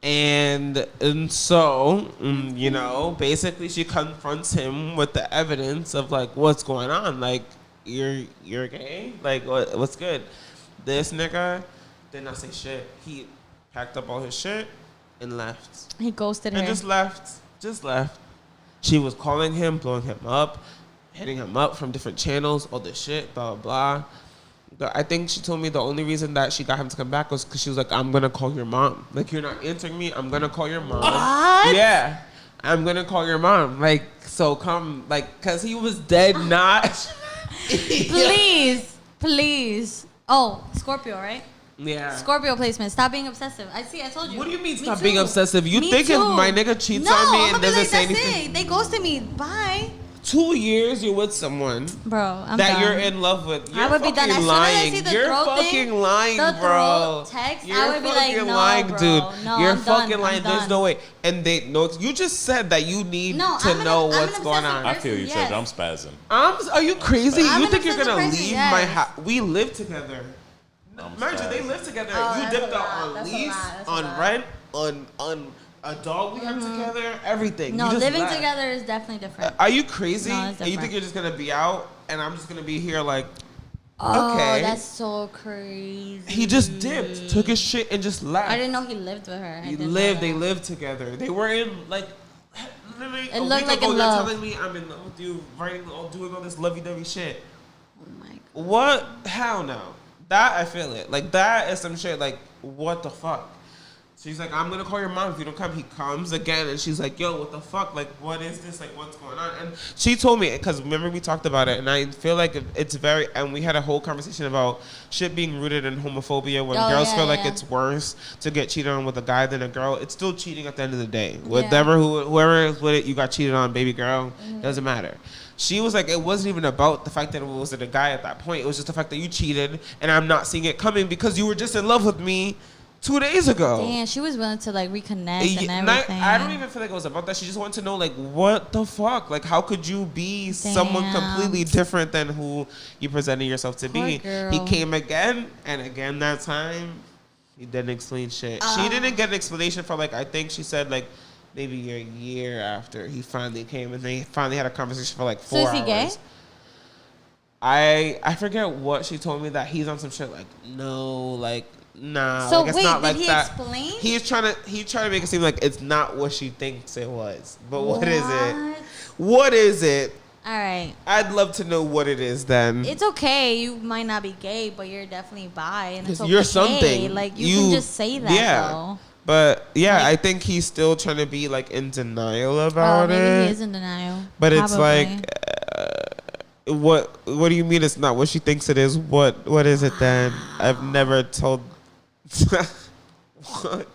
And so, you know, basically she confronts him with the evidence of like, what's going on? Like, you're gay? Like, what's good? This nigga did not say shit. He packed up all his shit and left. He ghosted her. And just left. She was calling him, blowing him up, hitting him up from different channels, all this shit, blah, blah, blah. I think she told me the only reason that she got him to come back was because she was like, I'm going to call your mom. Like, you're not answering me. I'm going to call your mom. What? Yeah. I'm going to call your mom. Like, so come, like, because he was dead not. Please. Oh, Scorpio, right? Yeah. Scorpio placement. Stop being obsessive. I told you. What do you mean stop being obsessive? You think if my nigga cheats no, on me and I'm doesn't like, say that's anything? It. They ghosted me. Bye. 2 years you're with someone, bro, I'm that done. you're in love with. You're I would be done. As lying. Soon as I see the You're throat fucking thing, lying, the bro. Text, you're I would be like, no, lying, bro. dude. No, you're I'm fucking done. lying. There's no way. And they no. You just said that you need to know what's going on. I feel you, Church. I'm spazzing. Are you crazy? You think you're gonna person, leave my house? We live together. Mind you, they live together. Oh, you dipped out on lease, on rent, on a dog we have together, everything. No, living together is definitely different. Are you crazy? No, and you think you're just gonna be out and I'm just gonna be here like, oh, okay. That's so crazy. He just dipped, took his shit and just left. I didn't know he lived with her. They lived together. They were in like literally it a looked week like ago, in they're love. telling me I'm in love with you, doing all this lovey-dovey shit. Oh my god. What? Hell no. That I feel it. Like that is some shit. Like what the fuck? She's like, I'm gonna call your mom if you don't come. He comes again, and she's like, yo, what the fuck? Like, what is this? Like, what's going on? And she told me, because remember we talked about it, and I feel like it's very, and we had a whole conversation about shit being rooted in homophobia. When girls feel like it's worse to get cheated on with a guy than a girl, it's still cheating at the end of the day. Whoever is with it, you got cheated on, baby girl, doesn't matter. She was like, it wasn't even about the fact that it was a guy at that point. It was just the fact that you cheated, and I'm not seeing it coming because you were just in love with me 2 days ago. Damn, she was willing to like reconnect and everything. I don't even feel like it was about that. She just wanted to know, like, what the fuck? Like, how could you be someone completely different than who you presented yourself to be? Girl. He came again and again that time. He didn't explain shit. She didn't get an explanation for, like, I think she said, like, maybe a year after he finally came and they finally had a conversation for like 4 hours. So is he gay? I forget what she told me, that he's on some shit like, no, like, nah. So like, it's wait, not did like he that. explain? He's trying to make it seem like it's not what she thinks it was. But what is it? What is it? All right. I'd love to know what it is then. It's okay. You might not be gay, but you're definitely bi, and it's okay. You're something. Like you can just say that. Though. But yeah, like, I think he's still trying to be like in denial about it. Maybe he is in denial. But it's like, what do you mean it's not what she thinks it is? What is it then? I've never told. What?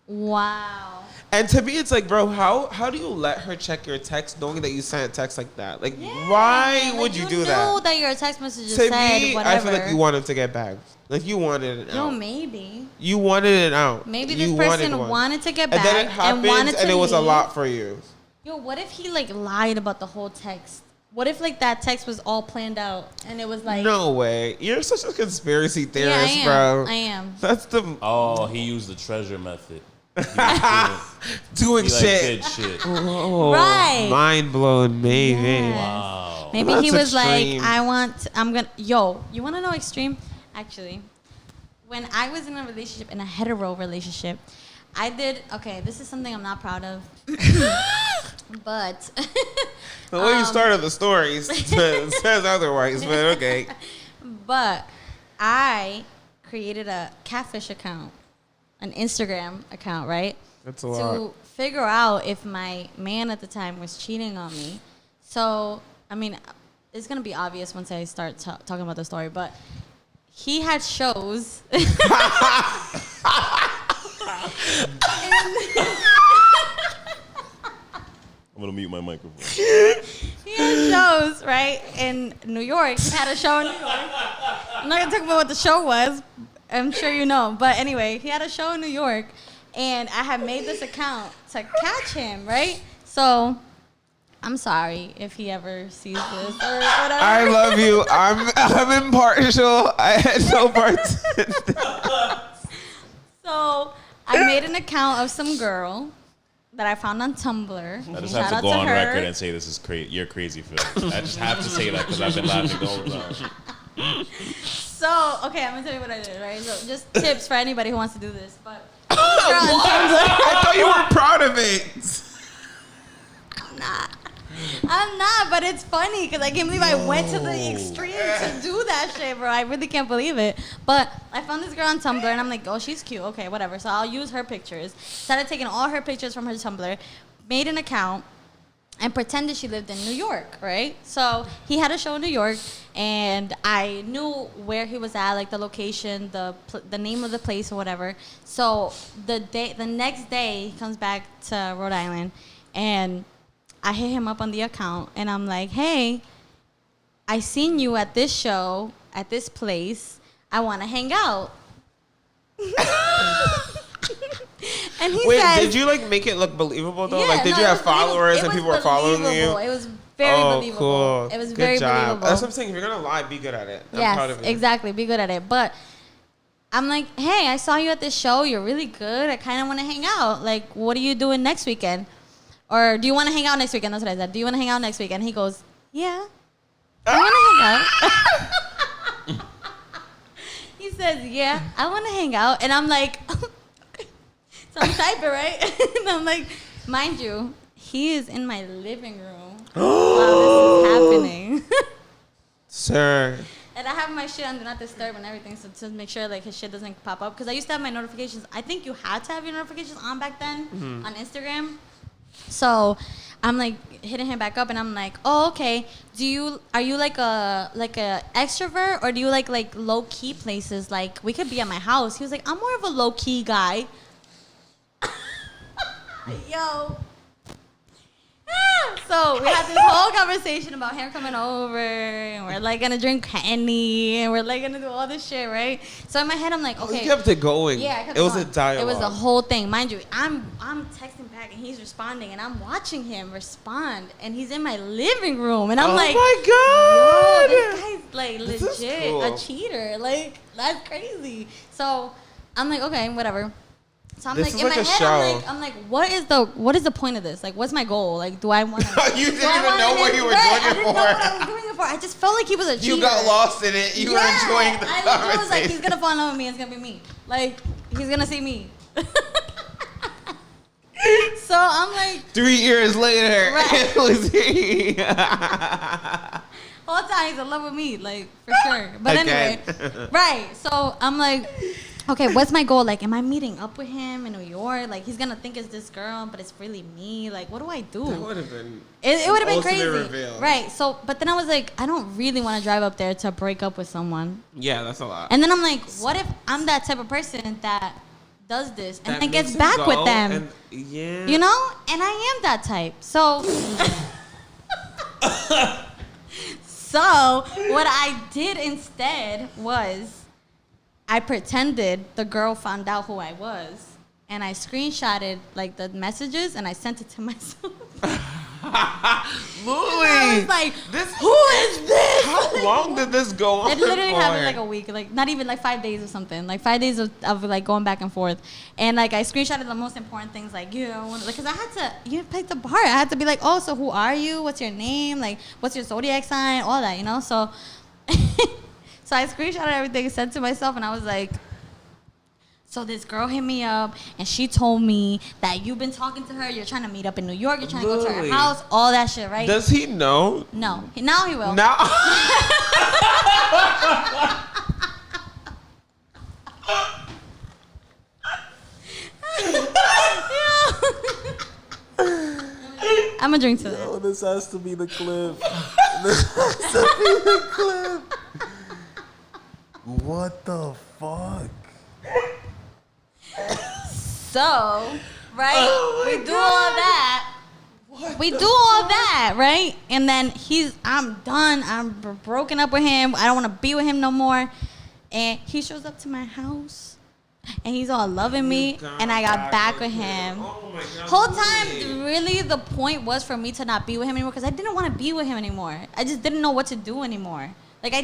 Wow. And to me, it's like, bro, how do you let her check your text knowing that you sent a text like that? Like, why would you do that? You know that your text message to said me, whatever. I feel like you want him to get back. Like, you wanted it out. No, maybe. You wanted it out. Maybe this person wanted to get back and then it happened, and wanted to and it was leave. a lot for you. Yo, what if he, like, lied about the whole text? What if, like, that text was all planned out and it was like... No way. You're such a conspiracy theorist, bro. I am. That's the... Oh, he used the treasure method. Doing shit. Did shit. Oh, right. Mind blown, maybe. Yes. Wow. Maybe That's he was extreme. like, yo, you want to know extreme? Actually, when I was in a relationship, in a hetero relationship, this is something I'm not proud of. But the way you started the story says otherwise, but okay. But I created a catfish account, an Instagram account, right? That's a lot. To figure out if my man at the time was cheating on me. So, I mean, it's going to be obvious once I start talking about the story, but he had shows. I'm going to mute my microphone. He had shows, right, in New York. He had a show in New York. I'm not going to talk about what the show was. I'm sure you know. But anyway, he had a show in New York, and I had made this account to catch him, right? So I'm sorry if he ever sees this or whatever. I love you. I'm impartial. I had no part. So I made an account of some girl that I found on Tumblr. I just Shout have to out go on her. record and say this is crazy. You're crazy, Phil. I just have to say that because I've been laughing the whole time. So, okay, I'm going to tell you what I did, right? So just tips for anybody who wants to do this. But I thought you were proud of it. I'm not. I'm not, but it's funny because I can't believe I went to the extreme to do that shit, bro. I really can't believe it. But I found this girl on Tumblr, and I'm like, oh, she's cute. Okay, whatever. So I'll use her pictures. Started taking all her pictures from her Tumblr, made an account, and pretended she lived in New York, right? So he had a show in New York, and I knew where he was at, like the location, the name of the place or whatever. So the next day, he comes back to Rhode Island, and I hit him up on the account, and I'm like, hey, I seen you at this show, at this place. I want to hang out. And he says, did you like make it look believable though? Yeah, like, did you have followers and people were following you? It was very believable. Cool. It was good very job. believable. That's what I'm saying. If you're gonna lie, be good at it. I'm proud of Yes, you. exactly. Be good at it. But I'm like, hey, I saw you at this show. You're really good. I kind of want to hang out. Like, what are you doing next weekend? Or do you want to hang out next weekend? That's what I said. Do you want to hang out next weekend? He goes, yeah. I want to hang out. He says, yeah, I want to hang out. And I'm like, so I'm typing, right? And I'm like, mind you, he is in my living room while this is happening. Sir. And I have my shit on Do Not Disturb and everything, so to make sure like his shit doesn't pop up. Because I used to have my notifications. I think you had to have your notifications on back then on Instagram. So I'm like hitting him back up, and I'm like, oh, okay. Are you like a extrovert, or do you like low key places? Like, we could be at my house. He was like, I'm more of a low key guy. Yo. So we had this whole conversation about him coming over, and we're like gonna drink Henny, and we're like gonna do all this shit, right? So in my head, I'm like, okay. You kept it going. Yeah, I kept it was going. a dialogue. It was a whole thing, mind you. I'm texting back, and he's responding, and I'm watching him respond, and he's in my living room, and I'm like, oh my god, yo, this guy's like this legit cool. a cheater. Like, that's crazy. So I'm like, okay, whatever. So I'm this like, is in like my a head, show. I'm like, what is the point of this? Like, what's my goal? Like, do I want to? You didn't even know what you were doing I it didn't know for. what I was doing it for. I just felt like he was a cheater. You got lost in it. You were enjoying the I conversation. was like, he's gonna fall in love with me. It's gonna be me. Like, he's gonna see me. So I'm like, 3 years later, Right. it was he. whole time he's in love with me, like, for sure. But Again. anyway, right. So I'm like, okay, what's my goal? Like, am I meeting up with him in New York? Like, he's gonna think it's this girl, but it's really me. Like, what do I do? That would have been. It would have been ultimate crazy, reveal. right? So, but then I was like, I don't really want to drive up there to break up with someone. Yeah, that's a lot. And then I'm like, what if I'm that type of person that does this and That then makes gets him back go with them? and- yeah. You know? And I am that type. So, so what I did instead was I pretended the girl found out who I was. And I screenshotted like the messages and I sent it to myself. LULY, I was like, this, who is this? how long did this go on? It literally for? happened like a week, like not even like 5 days or something, like 5 days of like going back and forth, and like I screenshotted the most important things, like because I had to, you picked the part, I had to be like, oh, so who are you? What's your name? Like, what's your zodiac sign? All that, you know. So, so I screenshotted everything, sent to myself, and I was like, so this girl hit me up, and she told me that you've been talking to her. You're trying to meet up in New York. You're trying to go to her LULY. house. All that shit, right? Does he know? No. Now he will. Now. I'm gonna drink to that. Oh, this has to be the clip. This has to be the clip. What the fuck? So, right? We do all that. We do all that, right? And then I'm done. I'm broken up with him. I don't want to be with him no more. And he shows up to my house. And he's all loving me. And I got back with him. Oh my God. Whole time, really, the point was for me to not be with him anymore because I didn't want to be with him anymore. I just didn't know what to do anymore. Like, I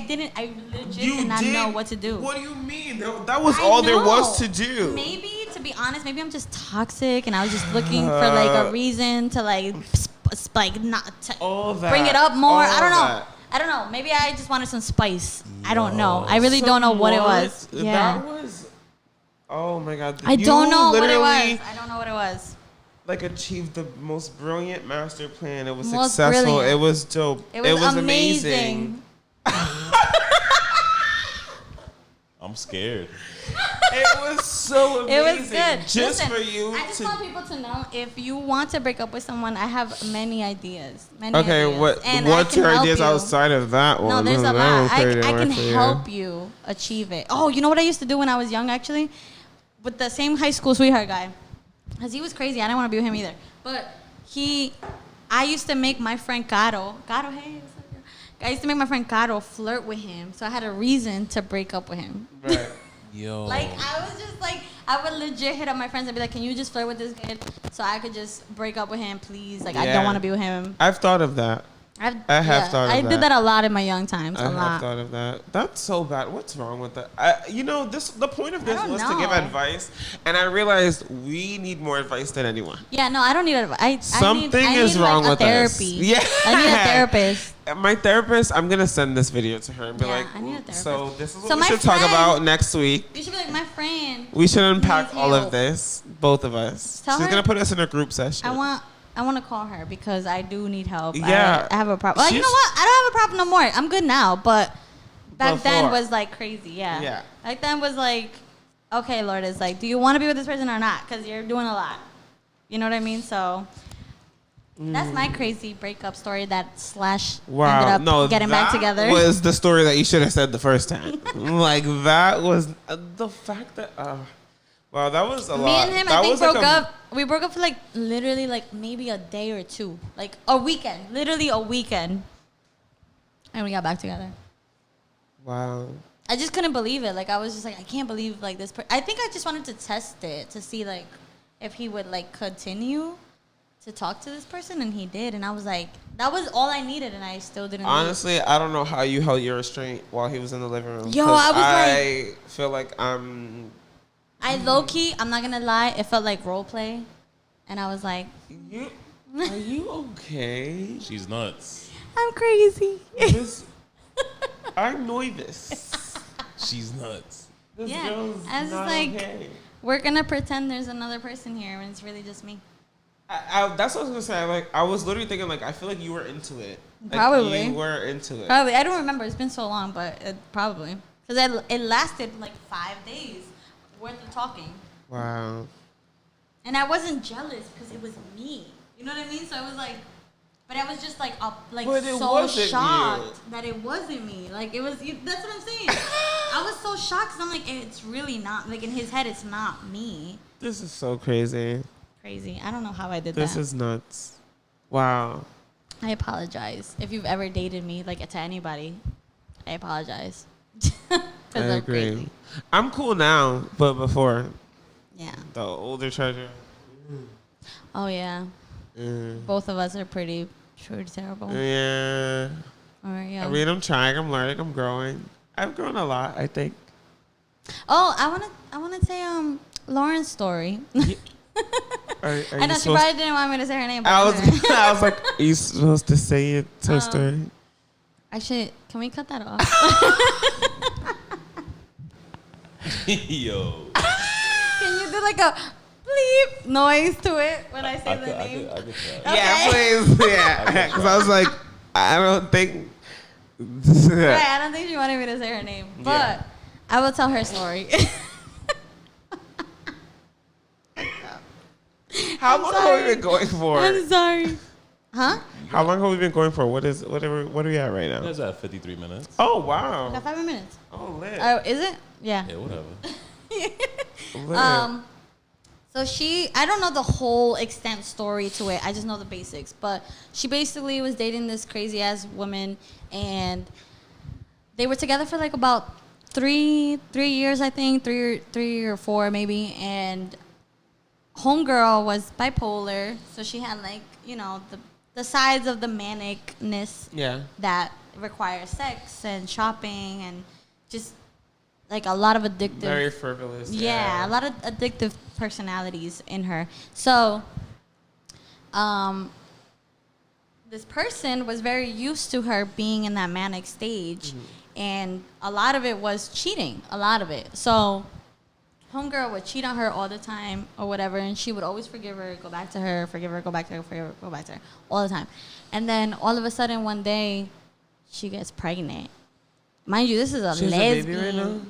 legit did not know what to do. What do you mean? That was all there was to do. Maybe, to be honest, maybe I'm just toxic and I was just looking for like a reason to like, All that. bring it up more. All I don't know. that. I don't know. Maybe I just wanted some spice. I don't know. I really don't know what it was. Yeah. That was. Oh my God. I don't know what it was. I don't know what it was. like achieved the most brilliant master plan. It was Most successful. brilliant. It was dope. It was amazing. I'm scared. It was so amazing. It was good. Just Listen, for you I just to. want people to know, if you want to break up with someone, I have many ideas. Okay, what's your ideas outside of that one? No, there's a That lot. one I didn't can work for you. help you achieve it. Oh, you know what I used to do when I was young, actually? With the same high school sweetheart guy. Because he was crazy. I didn't want to be with him either. But I used to make my friend Caro, hey, what's up, girl? I used to make my friend Caro flirt with him. So I had a reason to break up with him. Right. Yo. Like, I was just like, I would legit hit up my friends and be like, can you just flirt with this kid so I could just break up with him, please? Like, I don't want to be with him. I've thought of that. I have thought of that. I did that a lot in my young times. I have thought of that. That's so bad. What's wrong with that? The point of this was to give advice, and I realized we need more advice than anyone. Yeah, no, I don't need advice. Something is wrong with therapy. us. Yeah, I need a therapist. My therapist, I'm gonna send this video to her and be I need a therapist. so this is what So we my should talk friend- about next week. You should be like, my friend. We should unpack needs all of help. this, both of us. Tell She's her- gonna put us in a group session. I want to call her because I do need help. Yeah. I have a problem. Like, you know what? I don't have a problem no more. I'm good now, but back then Before. was like crazy. Yeah. Yeah. Back then was like, okay, Lord, it's like, do you want to be with this person or not? Because you're doing a lot. You know what I mean? So that's my crazy breakup story that ended up getting back together. That was the story that you should have said the first time. Like, that was the fact that. Wow, that was a lot. Me and him, that I think, was like broke up. We broke up for like literally like maybe a day or two. Like a weekend. Literally a weekend. And we got back together. Wow. I just couldn't believe it. Like, I was just like, I can't believe like this. I think I just wanted to test it to see like if he would like continue to talk to this person, and he did. And I was like, that was all I needed, and I still didn't. Honestly, I don't know how you held your restraint while he was in the living room. Yo, I feel like I'm. I low key, I'm not gonna lie, it felt like role play, and I was like, Are you okay? She's nuts. I'm crazy. I'm nervous. She's nuts. This Yeah, girl's I was not like, okay. we're gonna pretend there's another person here, and it's really just me. That's what I was gonna say. Like, I was literally thinking, like, I feel like you were into it. Like, Probably. you were into it. Probably, I don't remember. It's been so long, but probably because it lasted like 5 days worth of talking. Wow. And I wasn't jealous because it was me. You know what I mean? So it was like, but I was just like so shocked that it wasn't me. Like, it was. That's what I'm saying. I was so shocked because I'm like, it's really not. Like, in his head, it's not me. This is so crazy. Crazy. I don't know how I did that. This is nuts. Wow. I apologize if you've ever dated me, like, to anybody. I apologize. I agree. Crazy. I'm cool now, but before. Yeah. The older treasure. Oh, yeah. Both of us are pretty terrible. Yeah. Yeah. I mean, I'm trying. I'm learning. I'm growing. I've grown a lot, I think. Oh, I wanna say Lauren's story. I know she probably didn't want me to say her name. But I was like, are you supposed to say it? Her story. Actually, can we cut that off? Yo. Can you do like a bleep noise to it when I say the name? I could try. Okay. Yeah, please. Yeah. Because I was like, I don't think. Right, I don't think she wanted me to say her name. But I will tell her story. How long have we been going for? I'm sorry. Huh? How long have we been going for? What are we at right now? That's at 53 minutes. Oh, wow. Got 5 more minutes. Oh, lit. Is it? Yeah. Yeah, whatever. Lit. So I don't know the whole extent story to it. I just know the basics. But she basically was dating this crazy ass woman, and they were together for like about three years, I think, three or four maybe. And homegirl was bipolar, so she had like, you know, the sides of the manicness that require sex and shopping and just like a lot of addictive. Very frivolous. Yeah, a lot of addictive personalities in her. So, this person was very used to her being in that manic stage, and a lot of it was cheating. A lot of it. So, homegirl would cheat on her all the time or whatever, and she would always forgive her, go back to her, forgive her, go back to her, forgive her, go back to her, all the time. And then all of a sudden one day, she gets pregnant. Mind you, this is a lesbian. A baby right now?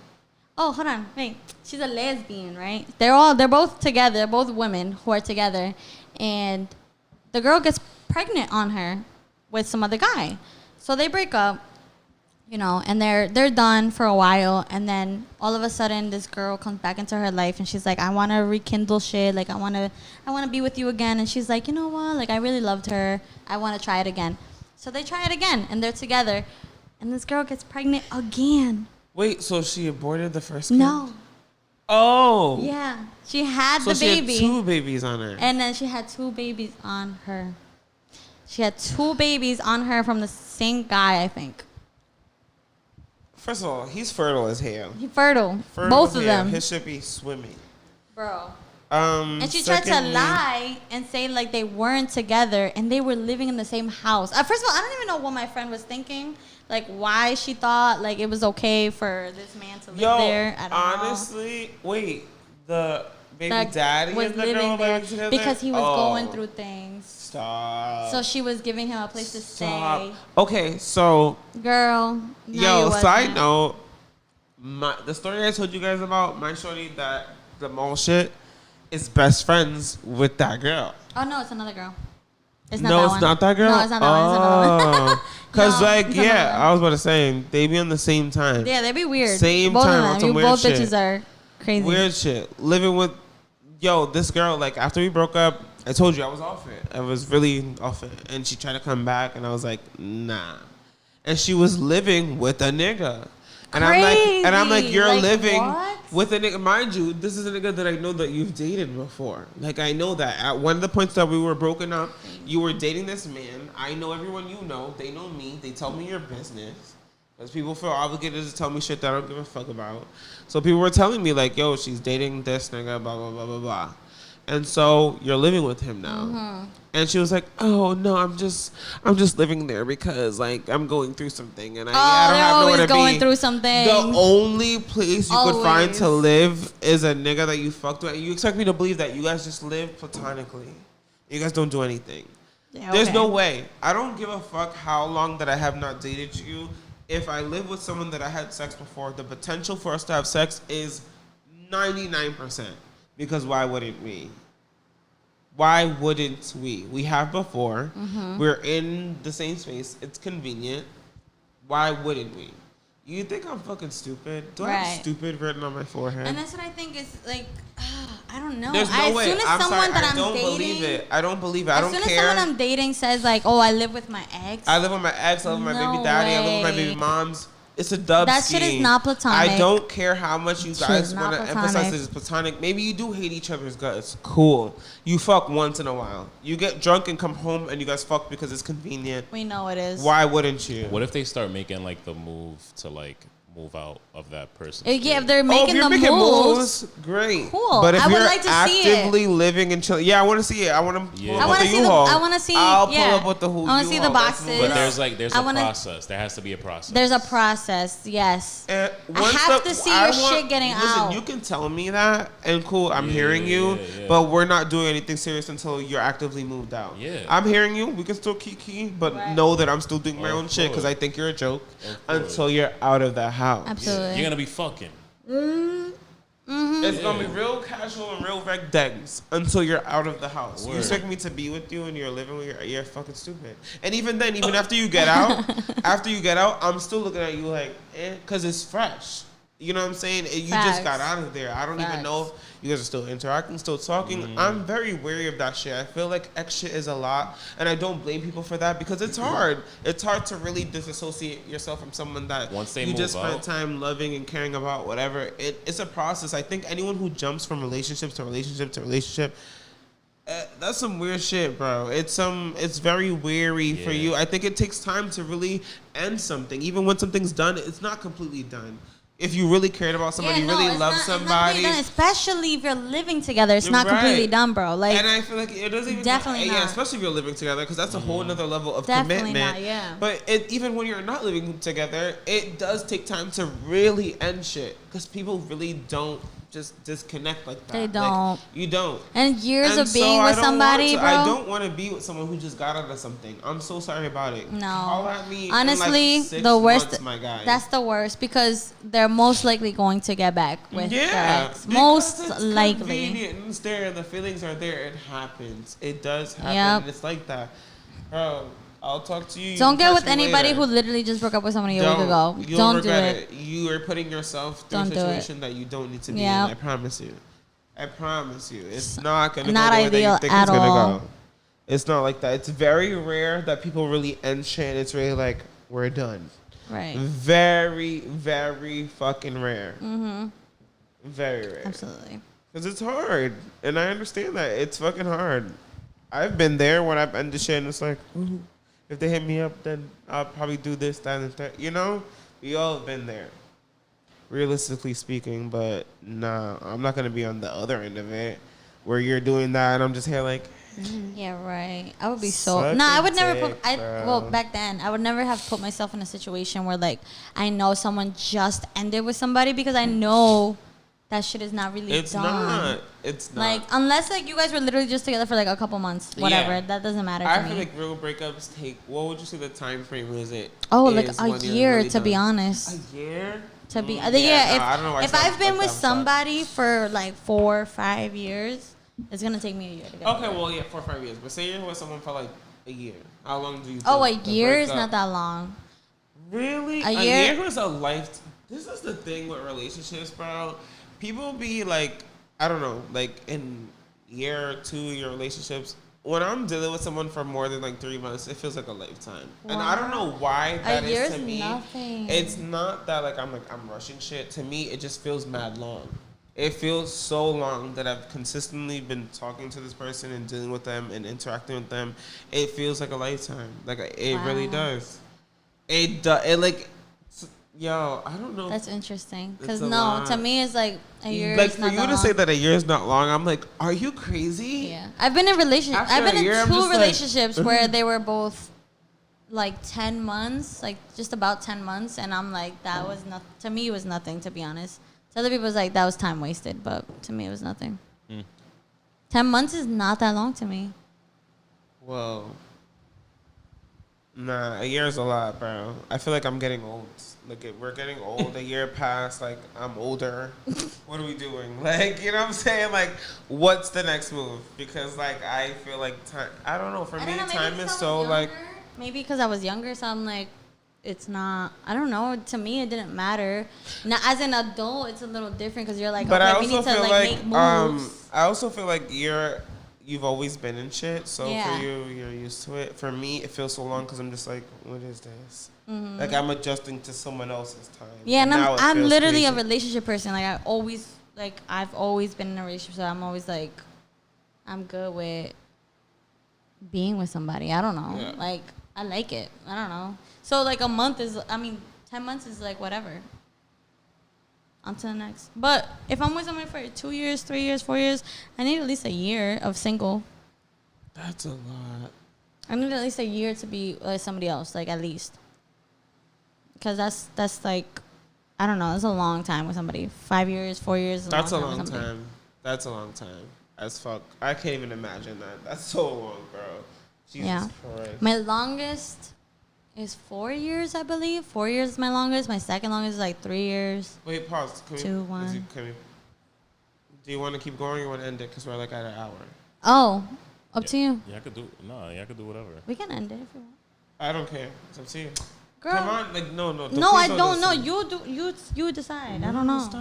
Oh, hold on, wait. She's a lesbian, right? They're both together. They're both women who are together, and the girl gets pregnant on her with some other guy. So they break up, you know, and they're done for a while, and then all of a sudden this girl comes back into her life, and she's like, I want to rekindle shit. Like I want to be with you again. And she's like, you know what? Like I really loved her. I want to try it again. So they try it again, and they're together, and this girl gets pregnant again. Wait, so she aborted the first kid? No. Oh. Yeah. She had the baby. She had 2 babies on her. And then she had 2 babies on her. She had 2 babies on her from the same guy, I think. First of all, he's fertile as hell. He's fertile. Both of them. His should be swimming. Bro. And she tried to lie and say like they weren't together and they were living in the same house. First of all, I don't even know what my friend was thinking. Like why she thought like it was okay for this man to live there. I don't know. Honestly, wait. The baby daddy was living there together? Because he was going through things. Stop. So she was giving him a place to stay. Okay, so girl. Yo, side note. The story I told you guys about my shorty that the mall shit is best friends with that girl. Oh no, it's another girl. It's not that one. Not that girl? No, it's not that one. It's another one. Because, I was about to say, they be on the same time. Yeah, they be weird. Same both time. You both shit. Bitches are crazy. Weird shit. Living with, this girl, like, after we broke up, I told you I was off it. I was really off it. And she tried to come back, and I was like, nah. And she was living with a nigga. And I'm like, you're like, living with a nigga. Mind you, this is a nigga that I know that you've dated before. Like, I know that. At one of the points that we were broken up, you were dating this man. I know everyone you know. They know me. They tell me your business. Because people feel obligated to tell me shit that I don't give a fuck about. So people were telling me, like, yo, she's dating this nigga, blah, blah, blah, blah, blah. And so you're living with him now. Mm-hmm. And she was like, oh, no, I'm just living there because, like, I'm going through something. And I don't have nowhere to be. Going through something. The only place you could find to live is a nigga that you fucked with. And you expect me to believe that you guys just live platonically. You guys don't do anything. Yeah, okay. There's no way. I don't give a fuck how long that I have not dated you. If I live with someone that I had sex before, the potential for us to have sex is 99%. Because why wouldn't we? Why wouldn't we? We have before. Mm-hmm. We're in the same space. It's convenient. Why wouldn't we? You think I'm fucking stupid? Do I have stupid written on my forehead? And that's what I think is like, I don't know. There's no way. I'm sorry. I don't believe it. I don't believe it. I don't care. As soon as someone I'm dating says like, oh, I live with my ex. I live with my ex. I live with my baby daddy. I live with my baby moms. It's a dub that scheme. That shit is not platonic. I don't care how much you guys want to emphasize it as platonic. Maybe you do hate each other's guts. Cool. You fuck once in a while. You get drunk and come home and you guys fuck because it's convenient. We know it is. Why wouldn't you? What if they start making like the move to like move out of that person? Yeah, if they're making the moves, great. Cool. But if I would you're like to actively living and chilling, I want to see it. I want to pull up with the U-Haul. I want to see. I'll pull up with the U-Haul. I want to see the boxes. But there's a process. There has to be a process. There's a process. Yes. I have to see your shit getting out. You can tell me that, and cool. I'm hearing you, but we're not doing anything serious until you're actively moved out. Yeah. I'm hearing you. We can still kiki, but know that I'm still doing my own shit because I think you're a joke until you're out of the house. Absolutely. You're gonna be fucking. Mm-hmm. It's gonna be real casual and real reg degs until you're out of the house. You expect me to be with you and you're living with you're fucking stupid. And even then, even after you get out, I'm still looking at you like, because it's fresh. You know what I'm saying? You just got out of there. I don't even know if you guys are still interacting, still talking. I'm very wary of that shit. I feel like X shit is a lot, and I don't blame people for that because it's hard. It's hard to really disassociate yourself from someone that you just spent time loving and caring about, whatever. It's a process. I think anyone who jumps from relationship to relationship to relationship, that's some weird shit, bro. It's very weary for you. I think it takes time to really end something. Even when something's done, it's not completely done. If you really cared about somebody, really love somebody, done, especially if you're living together, it's not completely done, bro. Like, and I feel like it doesn't even definitely not. Yeah, especially if you're living together, because that's a whole another level of definitely commitment. Not, yeah. But even when you're not living together, it does take time to really end shit, because people really don't just disconnect like that. They don't. Like, you don't. And years of being with somebody, bro. I don't want to be with someone who just got out of something. I'm so sorry about it. No. Call at me honestly, in like 6 the worst. Months, my guy. That's the worst because they're most likely going to get back with their ex. Most it's likely. Convenient. It's there. The feelings are there. It happens. It does happen. Yep. It's like that, bro. I'll talk to you. Don't get with anybody who literally just broke up with somebody a week ago. Don't do it. You are putting yourself through a situation that you don't need to be in. I promise you. I promise you. It's not going to go the way that you think it's going to go. It's not like that. It's very rare that people really end shit and it's really like, we're done. Right. Very, very fucking rare. Mm-hmm. Very rare. Absolutely. Because it's hard. And I understand that. It's fucking hard. I've been there when I've ended shit and it's like, ooh. If they hit me up, then I'll probably do this, that, and that. You know? We all have been there. Realistically speaking, but nah, I'm not going to be on the other end of it where you're doing that and I'm just here like... Yeah, right. I would be so... Nah, I would never put... Well, back then, I would never have put myself in a situation where, like, I know someone just ended with somebody because I know... That shit is not really done. It's not. Like, unless, like, you guys were literally just together for, like, a couple months. Whatever. Yeah. That doesn't matter to me. I feel like real breakups take... What would you say the time frame is it? Oh, like a year, really to be honest. A year? To be... Yeah, I don't know why if I've been with somebody for, like, 4 or 5 years, it's going to take me a year to get okay, well, yeah, 4 or 5 years. But say you're with someone for, like, a year. How long do you think? Oh, a year is not that long. Really? A year is a life... This is the thing with relationships, bro. People be like, I don't know, like in year or 2 year relationships. When I'm dealing with someone for more than like 3 months, it feels like a lifetime. Wow. And I don't know why that is to me. Nothing. It's not that like I'm rushing shit. To me, it just feels mad long. It feels so long that I've consistently been talking to this person and dealing with them and interacting with them. It feels like a lifetime. Like it really does. It does. It like. Yo, I don't know. That's interesting. Because to me, it's like a year. Like for you to say that a year is not long, I'm like, are you crazy? Yeah, I've been in relationships. I've been in 2 relationships where they were both like 10 months, like just about 10 months, and I'm like, that was nothing. To me, it was nothing. To be honest, to other people, it's like that was time wasted, but to me, it was nothing. 10 months is not that long to me. Whoa. Nah, a year is a lot, bro. I feel like I'm getting old. Look, we're getting old. A year passed. Like, I'm older. What are we doing? Like, you know what I'm saying? Like, what's the next move? Because, like, I feel like time... I don't know. For me, time is so, like... Maybe because I was younger, so I'm like, it's not... I don't know. To me, it didn't matter. Now, as an adult, it's a little different because you're like, but okay, we need to, like, make moves. I also feel like you've always been in shit, so for you, you're used to it. For me, it feels so long because I'm just like, what is this? Mm-hmm. Like, I'm adjusting to someone else's time. Yeah, and I'm literally a relationship person. Like, I've always been in a relationship, so I'm always like, I'm good with being with somebody. I don't know. Yeah. Like, I like it. I don't know. So, like, 10 months is like whatever. On to the next. But if I'm with somebody for 2 years, 3 years, 4 years, I need at least a year of single. That's a lot. I need at least a year to be with somebody else, like, at least. Because that's like, I don't know, that's a long time with somebody. 5 years, 4 years. That's a long time. That's a long time. As fuck. I can't even imagine that. That's so long, bro. Jesus Christ. My longest is 4 years, I believe. 4 years is my longest. My second longest is like 3 years. Wait, pause. 2, 1. Do you want to keep going or you want to end it? Because we're like at an hour. Oh, up to you. Yeah, I could do whatever. We can end it if you want. I don't care. It's up to you. Girl. Come on. Like, no. No, I don't know. You decide. I don't know. Stop.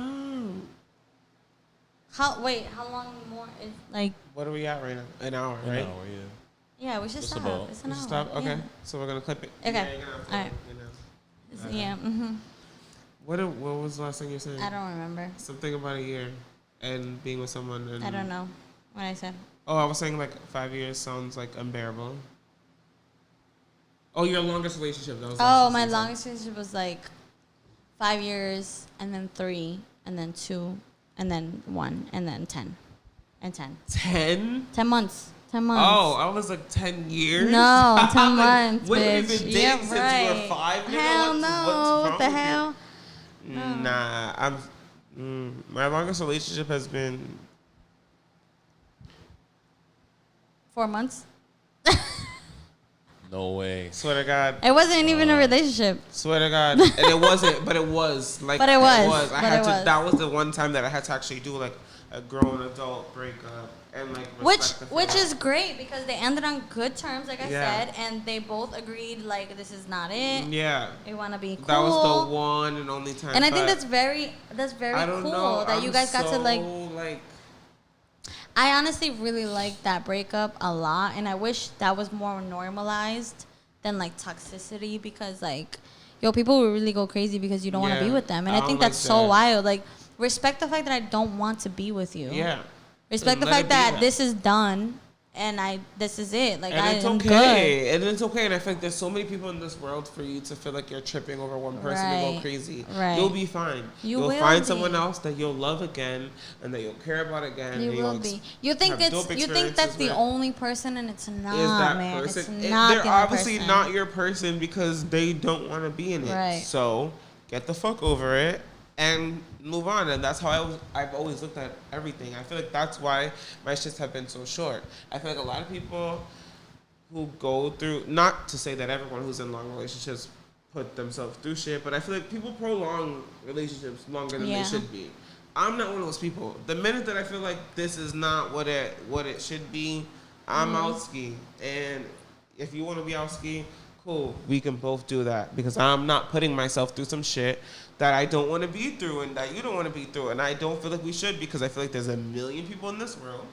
How long more is like... What are we at right now? An hour, right? An hour, yeah. Yeah, we should stop. It's an hour. Stop? Okay. Yeah. So we're going to clip it. Okay. All right. Yeah. Mm-hmm. What was the last thing you said? I don't remember. Something about a year and being with someone. And I don't know what I said. Oh, I was saying like 5 years sounds like unbearable. Oh, your longest relationship. My longest relationship was like 5 years and then 3 and then 2 and then 1 and then 10 and 10. 10? 10 months. 10 months. Oh, I was like 10 years? No, 10 months, what bitch. Have you been dating since you were 5? Hell no. What the hell? Nah, My longest relationship has been 4 months. No way. Swear to God. It wasn't even a relationship. Swear to God. And it wasn't, but it was. Like, But it was. I had to. That was the one time that I had to actually do like a grown adult breakup and like which is great because they ended on good terms, like I said, and they both agreed like this is not it. Yeah. We want to be cool. That was the one and only time. And I think that's very cool that you guys got to like. I honestly really like that breakup a lot, and I wish that was more normalized than like toxicity because like, people will really go crazy because you don't want to be with them, and I think that's so wild. Like, respect the fact that I don't want to be with you. Yeah. Respect the fact that this is done, and this is it. Like, and it's okay. And it's okay. And I feel like there's so many people in this world for you to feel like you're tripping over one person and go crazy. Right. You'll be fine. You'll find someone else that you'll love again and that you'll care about again. You will be. You think that's the only person, and it's not, man. Person. It's not they're obviously not your person because they don't want to be in it. Right. So get the fuck over it and move on. And that's how I've always looked at everything. I feel like that's why my shits have been so short. I feel like a lot of people who go through, not to say that everyone who's in long relationships put themselves through shit, but I feel like people prolong relationships longer than they should be. I'm not one of those people. The minute that I feel like this is not what it should be, I'm out ski. And if you want to be out ski, cool, we can both do that because I'm not putting myself through some shit that I don't want to be through and that you don't want to be through. And I don't feel like we should because I feel like there's a million people in this world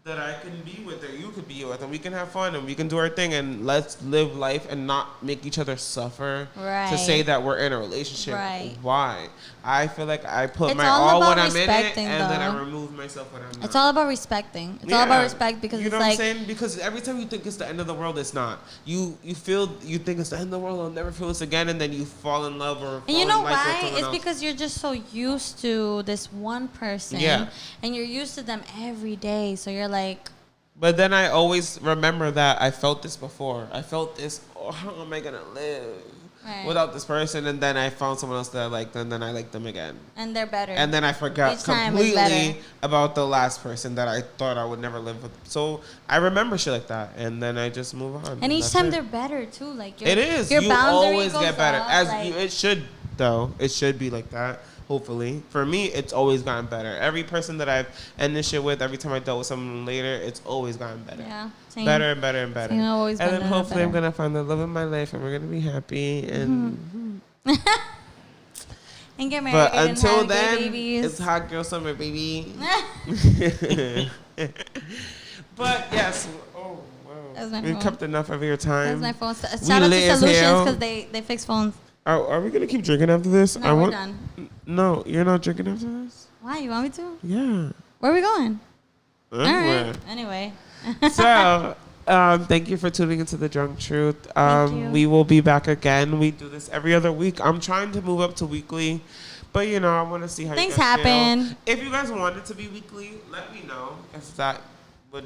that I can be with or you could be with and we can have fun and we can do our thing and let's live life and not make each other suffer to say that we're in a relationship. Right. Why? I feel like I put my all when I'm in it and then I remove myself when I'm not. It's all about respecting. It's all about respect because you know it's what I'm saying? Because every time you think it's the end of the world, it's not. You think it's the end of the world, I'll never feel this again, and then you fall in love or fall and you know in life why? with someone It's else. because you're just so used to this one person and you're used to them every day. So you're like, but then I always remember that I felt this before. I felt this, how am I going to live without this person? And then I found someone else that I liked, and then I liked them again. And they're better. And then I forgot completely about the last person that I thought I would never live with. So I remember shit like that, and then I just move on. And each time they're better, too. Like it is. Your you boundary always goes get better. up, It should, though. It should be like that. Hopefully. For me, it's always gotten better. Every person that I've ended shit with, every time I dealt with someone later, it's always gotten better. Yeah. Same. Better and better and better. Same, and then hopefully I'm going to find the love of my life and we're going to be happy. And and get married. But until and then, babies. It's hot girl summer, baby. But yes. Oh, wow. We've kept enough of your time. That's my phone. Shout out to Solutions because they fix phones. Are we going to keep drinking after this? No, we're done. No, you're not drinking after this? Why? You want me to? Yeah. Where are we going? Anywhere. All right. Anyway. So, thank you for tuning into The Drunk Truth. We will be back again. We do this every other week. I'm trying to move up to weekly, but I want to see how things you guys happen. Feel. If you guys want it to be weekly, let me know if that would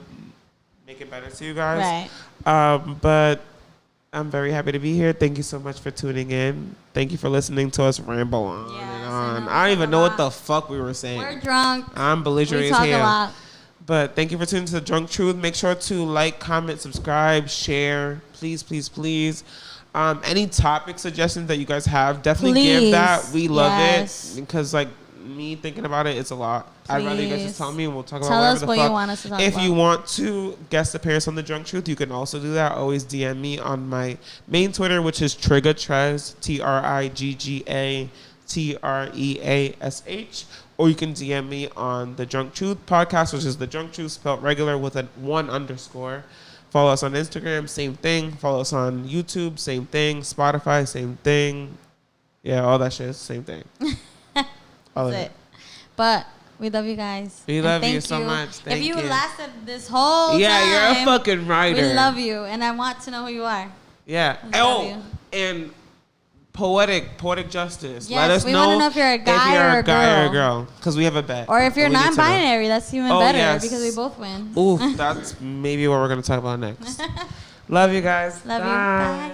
make it better to you guys. Right. But I'm very happy to be here. Thank you so much for tuning in. Thank you for listening to us ramble on and on. I don't even know what the fuck we were saying. We're drunk. I'm belligerent as hell. We talk a lot. But thank you for tuning to The Drunk Truth. Make sure to like, comment, subscribe, share. Please, please, please. Any topic suggestions that you guys have, definitely give that. We love it. Because, me thinking about it, it's a lot. Please. I'd rather you guys just tell me and we'll talk about whatever the fuck. You want us to talk if about. you want to guest appearance on The Drunk Truth, you can also do that. Always DM me on my main Twitter, which is Triggatrez, TRIGGATREASH. Or you can DM me on The Drunk Truth podcast, which is The Drunk Truth spelled regular with a 1_. Follow us on Instagram, same thing. Follow us on YouTube, same thing. Spotify, same thing. Yeah, all that shit, same thing. That's it. But we love you guys. We love you so much. Thank you. If you lasted this whole time, you're a fucking writer. We love you, and I want to know who you are. Yeah. And poetic justice. Yes, let us we know, want to know if you're a guy or a girl. Because we have a bet. Or if you're non-binary, that's even better because we both win. Ooh, that's maybe what we're going to talk about next. Love you guys. Love you. Bye.